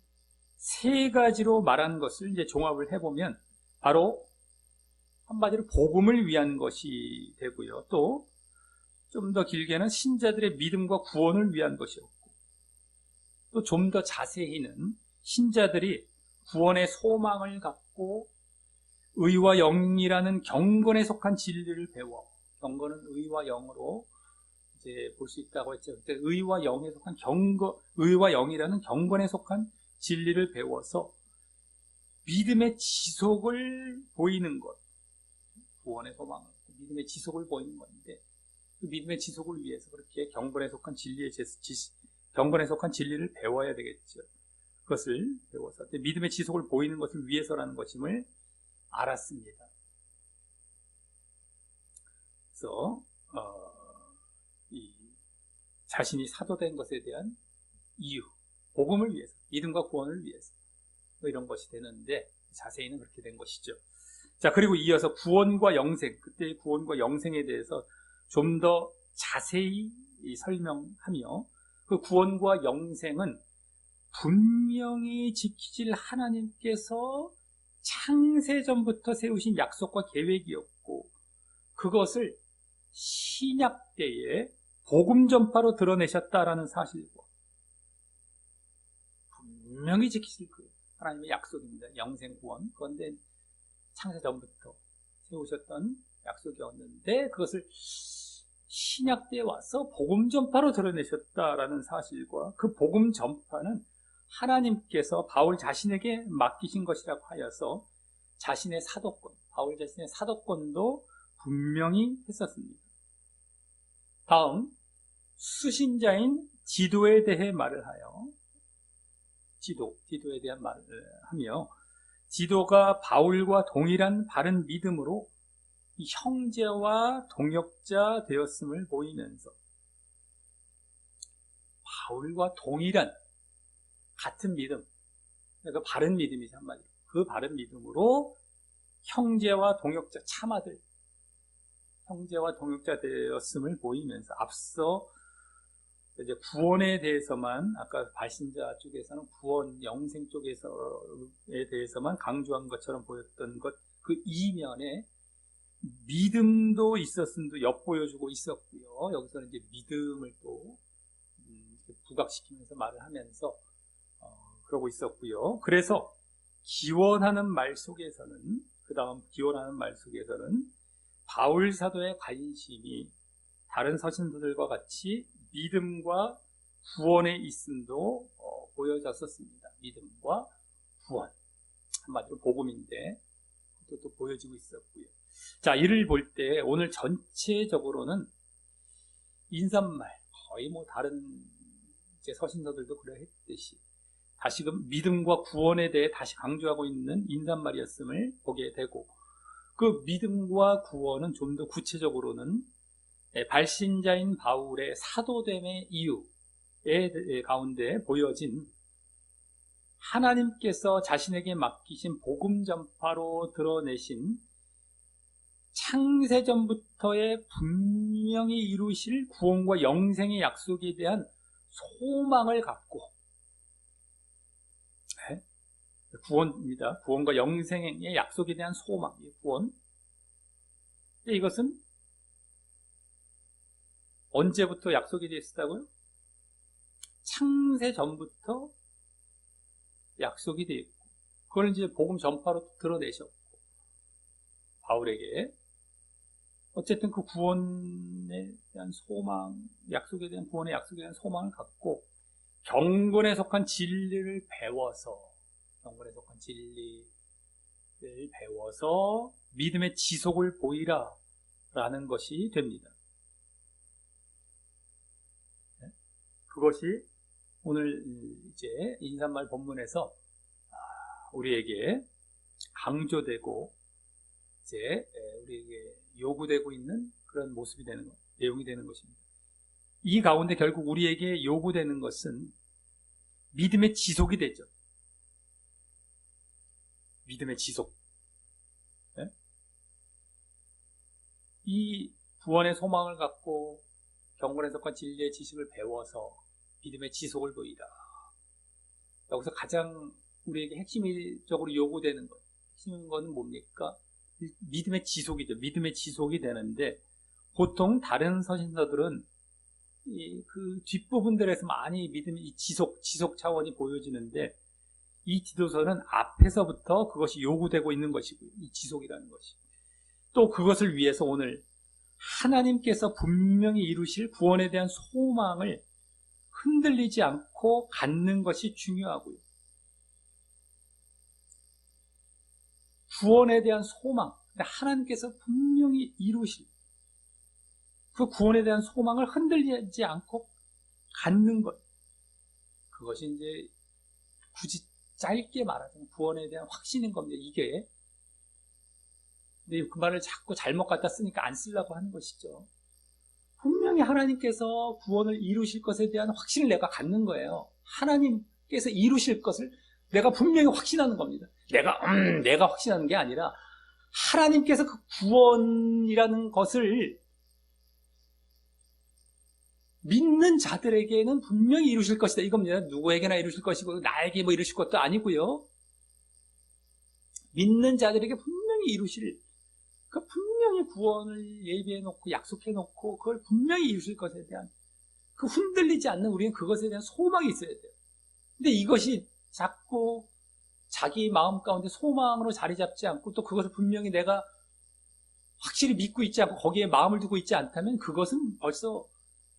세 가지로 말한 것을 이제 종합을 해보면 바로 한마디로 복음을 위한 것이 되고요. 또 좀 더 길게는 신자들의 믿음과 구원을 위한 것이었고, 또 좀 더 자세히는 신자들이 구원의 소망을 갖고 의와 영이라는 경건에 속한 진리를 배워, 경건은 의와 영으로 이제 볼 수 있다고 했죠. 그때 의와 영에 속한 의와 영이라는 경건에 속한 진리를 배워서 믿음의 지속을 보이는 것, 구원의 소망을, 믿음의 지속을 보이는 건데, 그 믿음의 지속을 위해서 그렇게 경건에 속한 경건에 속한 진리를 배워야 되겠죠. 그것을 배워서 믿음의 지속을 보이는 것을 위해서라는 것임을 알았습니다. 그래서 이 자신이 사도된 것에 대한 이유, 복음을 위해서, 믿음과 구원을 위해서, 뭐 이런 것이 되는데 자세히는 그렇게 된 것이죠. 자, 그리고 이어서 구원과 영생, 그때의 구원과 영생에 대해서 좀 더 자세히 설명하며, 그 구원과 영생은 분명히 지키실 하나님께서 창세전부터 세우신 약속과 계획이었고, 그것을 신약 때에 복음 전파로 드러내셨다라는 사실과 분명히 지키실 그 하나님의 약속입니다. 영생 구원. 그런데 창세전부터 세우셨던 약속이었는데 그것을 신약 때에 와서 복음 전파로 드러내셨다라는 사실과, 그 복음 전파는 하나님께서 바울 자신에게 맡기신 것이라고 하여서 자신의 사도권, 바울 자신의 사도권도 분명히 했었습니다. 다음, 수신자인 디도에 대해 말을 하여, 디도에 대한 말을 하며, 디도가 바울과 동일한 바른 믿음으로 형제와 동역자 되었음을 보이면서, 바울과 동일한 같은 믿음, 그러니까 바른 믿음이죠, 한마디로. 그 바른 믿음으로 형제와 동역자, 참아들 형제와 동역자 되었음을 보이면서, 앞서 이제 구원에 대해서만, 아까 발신자 쪽에서는 구원, 영생 쪽에서에 대해서만 강조한 것처럼 보였던 것, 그 이면에 믿음도 있었음도 엿보여주고 있었고요. 여기서는 이제 믿음을 또 부각시키면서 말을 하면서 그러고 있었고요. 그래서 기원하는 말 속에서는, 그 다음 기원하는 말 속에서는 바울 사도의 관심이 다른 서신들과 같이 믿음과 구원에 있음도 보여졌었습니다. 믿음과 구원, 한마디로 복음인데 또 보여지고 있었고요. 자, 이를 볼 때 오늘 전체적으로는 인사말, 거의 뭐 다른 이제 서신서들도 그러했듯이 다시금 믿음과 구원에 대해 다시 강조하고 있는 인사말이었음을 보게 되고, 그 믿음과 구원은 좀 더 구체적으로는 발신자인 바울의 사도됨의 이유에 가운데 보여진 하나님께서 자신에게 맡기신 복음 전파로 드러내신 창세전부터의 분명히 이루실 구원과 영생의 약속에 대한 소망을 갖고, 구원입니다. 구원과 영생의 약속에 대한 소망, 구원. 이것은 언제부터 약속이 되어 있었다고요? 창세전부터 약속이 되어 있고, 그걸 이제 복음 전파로 드러내셨고, 바울에게 어쨌든 그 구원에 대한 소망, 약속에 대한 구원의 약속에 대한 소망을 갖고 경건에 속한 진리를 배워서 믿음의 지속을 보이라 라는 것이 됩니다. 그것이 오늘 이제 인사말 본문에서 우리에게 강조되고 이제 우리에게 요구되고 있는 그런 모습이 되는 것, 내용이 되는 것입니다. 이 가운데 결국 우리에게 요구되는 것은 믿음의 지속이 되죠. 믿음의 지속. 이 구원의 소망을 갖고 경건에 속한 진리의 지식을 배워서 믿음의 지속을 보이라. 여기서 가장 우리에게 핵심적으로 요구되는 것, 핵심인 것은 뭡니까? 믿음의 지속이죠. 믿음의 지속이 되는데, 보통 다른 서신서들은 그 뒷부분들에서 많이 믿음의 지속 차원이 보여지는데, 이 디도서는 앞에서부터 그것이 요구되고 있는 것이고요. 이 지속이라는 것이. 또 그것을 위해서 오늘 하나님께서 분명히 이루실 구원에 대한 소망을 흔들리지 않고 갖는 것이 중요하고요. 구원에 대한 소망, 하나님께서 분명히 이루실 그 구원에 대한 소망을 흔들리지 않고 갖는 것, 그것이 이제 굳이 짧게 말하자면 구원에 대한 확신인 겁니다. 이게. 근데 그 말을 자꾸 잘못 갖다 쓰니까 안 쓰려고 하는 것이죠. 분명히 하나님께서 구원을 이루실 것에 대한 확신을 내가 갖는 거예요. 하나님께서 이루실 것을 내가 분명히 확신하는 겁니다. 내가 확신하는 게 아니라 하나님께서 그 구원이라는 것을 믿는 자들에게는 분명히 이루실 것이다, 이겁니다. 누구에게나 이루실 것이고 나에게 뭐 이루실 것도 아니고요. 믿는 자들에게 분명히 이루실, 그 분명히 구원을 예비해 놓고 약속해 놓고 그걸 분명히 이루실 것에 대한 그 흔들리지 않는, 우리는 그것에 대한 소망이 있어야 돼요. 근데 이것이 자꾸 자기 마음 가운데 소망으로 자리 잡지 않고, 또 그것을 분명히 내가 확실히 믿고 있지 않고 거기에 마음을 두고 있지 않다면 그것은 벌써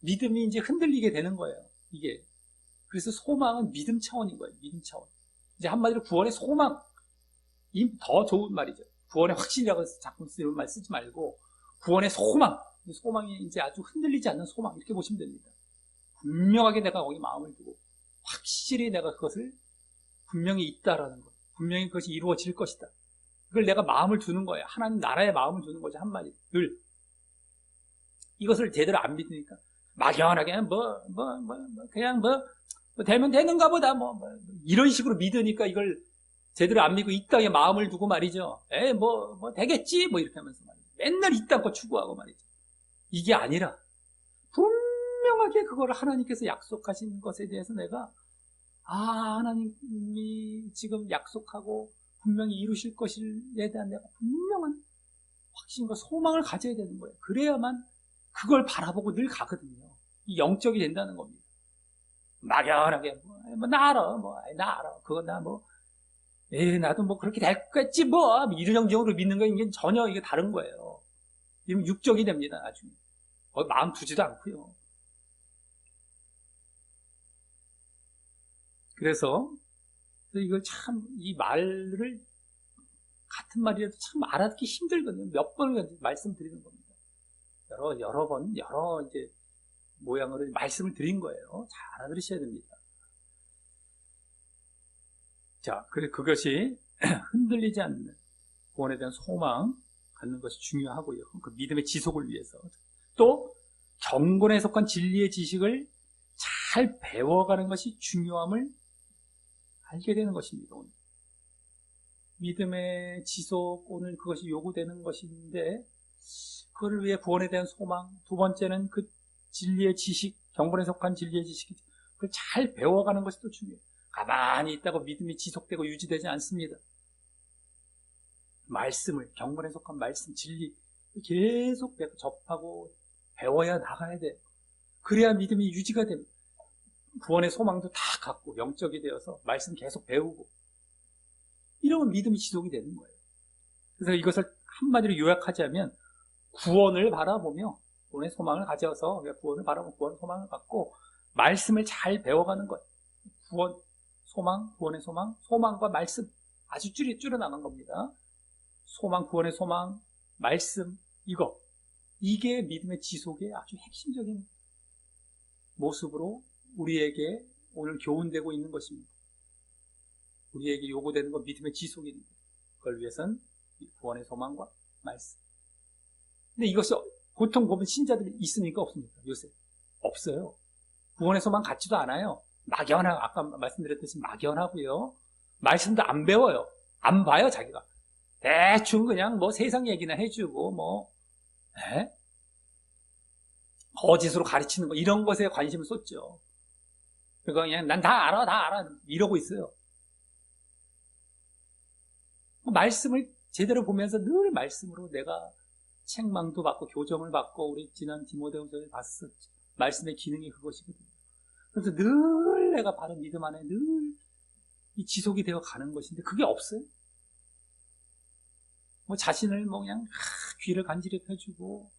믿음이 이제 흔들리게 되는 거예요. 이게. 그래서 소망은 믿음 차원인 거예요. 믿음 차원. 이제 한마디로 구원의 소망, 더 좋은 말이죠. 구원의 확신이라고 해서 자꾸 이런 말 쓰지 말고 구원의 소망, 소망이 이제 아주 흔들리지 않는 소망, 이렇게 보시면 됩니다. 분명하게 내가 거기 마음을 두고 확실히 내가 그것을 분명히 있다라는 것, 분명히 그것이 이루어질 것이다, 그걸 내가 마음을 두는 거예요. 하나님 나라에 마음을 두는 거죠. 한마디 늘. 이것을 제대로 안 믿으니까 막연하게 그냥 되면 되는가 보다 이런 식으로 믿으니까 이걸 제대로 안 믿고 이 땅에 마음을 두고 말이죠. 되겠지 이렇게 하면서 말이죠. 맨날 이 땅 거 추구하고 말이죠. 이게 아니라 분명하게 그걸 하나님께서 약속하신 것에 대해서 내가 하나님이 지금 약속하고 분명히 이루실 것에 대한 내가 분명한 확신과 소망을 가져야 되는 거예요. 그래야만 그걸 바라보고 늘 가거든요. 이 영적이 된다는 겁니다. 막연하게 나 알아. 그건 나도 그렇게 됐겠지 이런 형식으로 믿는 거, 이게 전혀 이게 다른 거예요. 이러면 육적이 됩니다. 나중에 마음 두지도 않고요. 그래서 이걸 참, 이 말을 같은 말이라도 참 알아듣기 힘들거든요. 몇 번을 말씀드리는 겁니다. 여러 번, 이제 모양으로 말씀을 드린 거예요. 잘 알아들으셔야 됩니다. 자, 그것이 흔들리지 않는 구원에 대한 소망 갖는 것이 중요하고요. 그 믿음의 지속을 위해서. 또 경건에 속한 진리의 지식을 잘 배워가는 것이 중요함을 알게 되는 것입니다. 오늘. 믿음의 지속, 오늘 그것이 요구되는 것인데 그걸 위해 구원에 대한 소망, 두 번째는 그 진리의 지식, 경건에 속한 진리의 지식, 그걸 잘 배워가는 것이 또 중요해요. 가만히 있다고 믿음이 지속되고 유지되지 않습니다. 말씀을, 경건에 속한 말씀, 진리 계속 접하고 배워야 나가야 돼요. 그래야 믿음이 유지가 됩니다. 구원의 소망도 다 갖고 영적이 되어서 말씀 계속 배우고 이러면 믿음이 지속이 되는 거예요. 그래서 이것을 한마디로 요약하자면 구원을 바라보며 구원의 소망을 가져서 구원을 바라보고 구원의 소망을 갖고 말씀을 잘 배워가는 거예요. 구원, 소망, 구원의 소망, 소망과 말씀 아주 줄여나간 겁니다. 소망, 구원의 소망, 말씀 이게 믿음의 지속의 아주 핵심적인 모습으로 우리에게 오늘 교훈되고 있는 것입니다. 우리에게 요구되는 건 믿음의 지속인데 그걸 위해서는 구원의 소망과 말씀. 근데 이것이 보통 보면 신자들이 있습니까? 없습니까? 요새 없어요. 구원의 소망 같지도 않아요. 막연하고 아까 말씀드렸듯이 막연하고요. 말씀도 안 배워요. 안 봐요 자기가. 대충 그냥 뭐 세상 얘기나 해주고 뭐 거짓으로 가르치는 거 이런 것에 관심을 쏟죠. 그러니까 그냥 난 다 알아 이러고 있어요. 말씀을 제대로 보면서 늘 말씀으로 내가 책망도 받고 교정을 받고 우리 지난 디모데후서에 봤었죠. 말씀의 기능이 그것이거든요. 그래서 늘 내가 바른 믿음 안에 늘 이 지속이 되어 가는 것인데 그게 없어요. 뭐 자신을 뭐 그냥 귀를 간지럽 해주고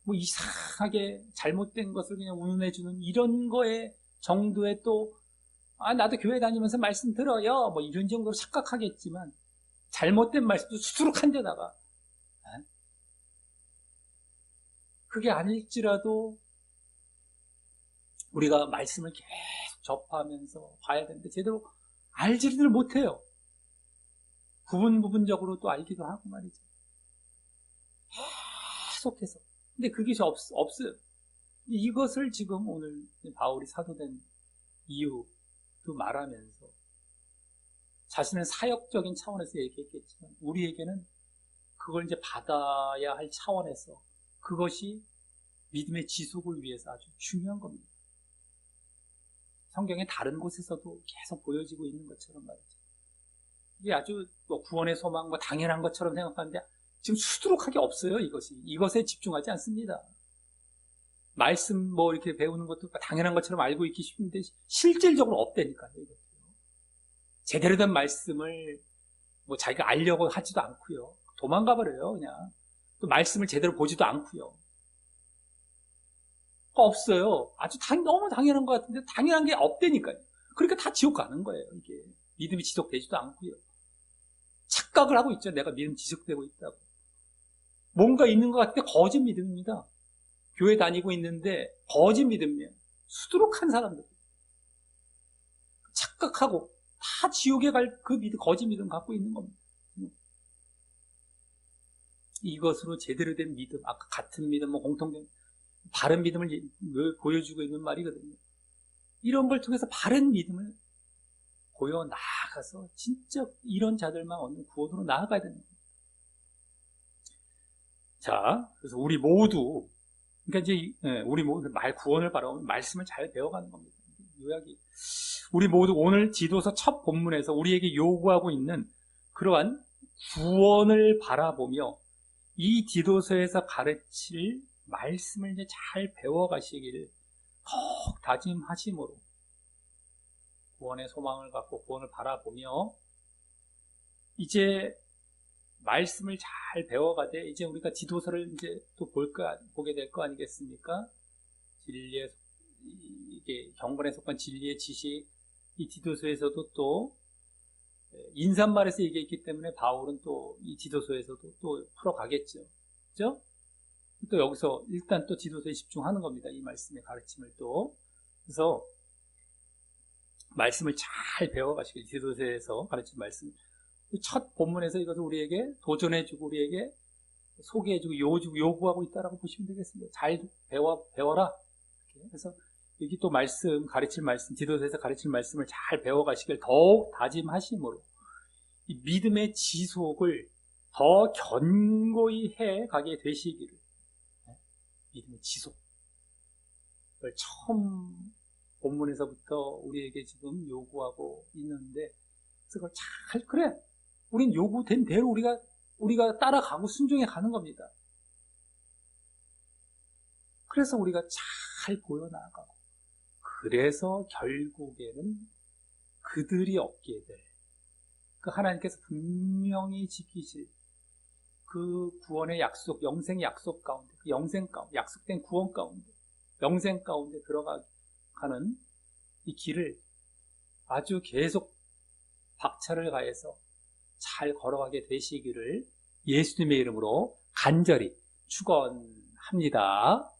뭐 이상하게 잘못된 것을 그냥 운운해주는 이런 거에 정도의 또 나도 교회 다니면서 말씀 들어요 뭐 이런 정도로 착각하겠지만 잘못된 말씀도 수두룩한 데다가 그게 아닐지라도 우리가 말씀을 계속 접하면서 봐야 되는데 제대로 알지를 못해요. 부분적으로 또 알기도 하고 말이죠. 계속해서. 근데 그게 없어요. 이것을 지금 오늘 바울이 사도된 이유도 말하면서 자신은 사역적인 차원에서 얘기했겠지만 우리에게는 그걸 이제 받아야 할 차원에서 그것이 믿음의 지속을 위해서 아주 중요한 겁니다. 성경의 다른 곳에서도 계속 보여지고 있는 것처럼 말이죠. 이게 아주 뭐 구원의 소망 뭐 당연한 것처럼 생각하는데 지금 수두룩하게 없어요. 이것에 집중하지 않습니다. 말씀 뭐 이렇게 배우는 것도 당연한 것처럼 알고 있기 쉽은데 실질적으로 없다니까요. 이것도요. 제대로 된 말씀을 뭐 자기가 알려고 하지도 않고요. 도망가 버려요. 그냥 또 말씀을 제대로 보지도 않고요. 없어요. 아주 너무 당연한 것 같은데 당연한 게 없다니까요. 그러니까 다 지옥 가는 거예요. 이게 믿음이 지속되지도 않고요. 착각을 하고 있죠. 내가 믿음 지속되고 있다고. 뭔가 있는 것 같은데 거짓 믿음입니다. 교회 다니고 있는데 거짓 믿음이에요. 수두룩한 사람들. 착각하고 다 지옥에 갈 그 거짓 믿음 갖고 있는 겁니다. 이것으로 제대로 된 믿음, 아까 같은 믿음, 뭐 공통된 바른 믿음을 보여주고 있는 말이거든요. 이런 걸 통해서 바른 믿음을 보여 나아가서 진짜 이런 자들만 얻는 구원으로 나아가야 되는 겁니다. 자, 그래서 우리 모두, 그러니까 이제 우리 모두 구원을 바라보면 말씀을 잘 배워가는 겁니다. 요약이 우리 모두 오늘 디도서 첫 본문에서 우리에게 요구하고 있는 그러한 구원을 바라보며 이 디도서에서 가르칠 말씀을 이제 잘 배워가시기를 꼭 다짐하심으로 구원의 소망을 갖고 구원을 바라보며 이제 말씀을 잘 배워가되 이제 우리가 디도서를 이제 또 보게 될 거 아니겠습니까? 진리의 이게 경건에 속한 진리의 지식 이 디도서에서도 또 인사말에서 얘기했기 때문에 바울은 또 이 디도서에서도 또 풀어가겠죠. 그죠? 또 여기서 일단 또 지도서에 집중하는 겁니다. 이 말씀의 가르침을 또. 그래서 말씀을 잘 배워가시길, 지도서에서 가르친 말씀. 첫 본문에서 이것을 우리에게 도전해주고 우리에게 소개해주고 요구하고 있다라고 보시면 되겠습니다. 잘 배워라. 이렇게. 그래서 여기 또 가르칠 말씀, 지도서에서 가르칠 말씀을 잘 배워가시길 더욱 다짐하심으로 이 믿음의 지속을 더 견고히 해 가게 되시기를. 믿음의 지속. 그걸 처음 본문에서부터 우리에게 지금 요구하고 있는데, 그래서 그걸 그래. 우린 요구된 대로 우리가 따라가고 순종해 가는 겁니다. 그래서 우리가 잘 보여나가고, 그래서 결국에는 그들이 얻게 될, 그 하나님께서 분명히 지키실 그 구원의 약속, 영생의 약속 가운데, 그 영생 가운데, 약속된 구원 가운데, 영생 가운데 들어가는 이 길을 아주 계속 박차를 가해서 잘 걸어가게 되시기를 예수님의 이름으로 간절히 축원합니다.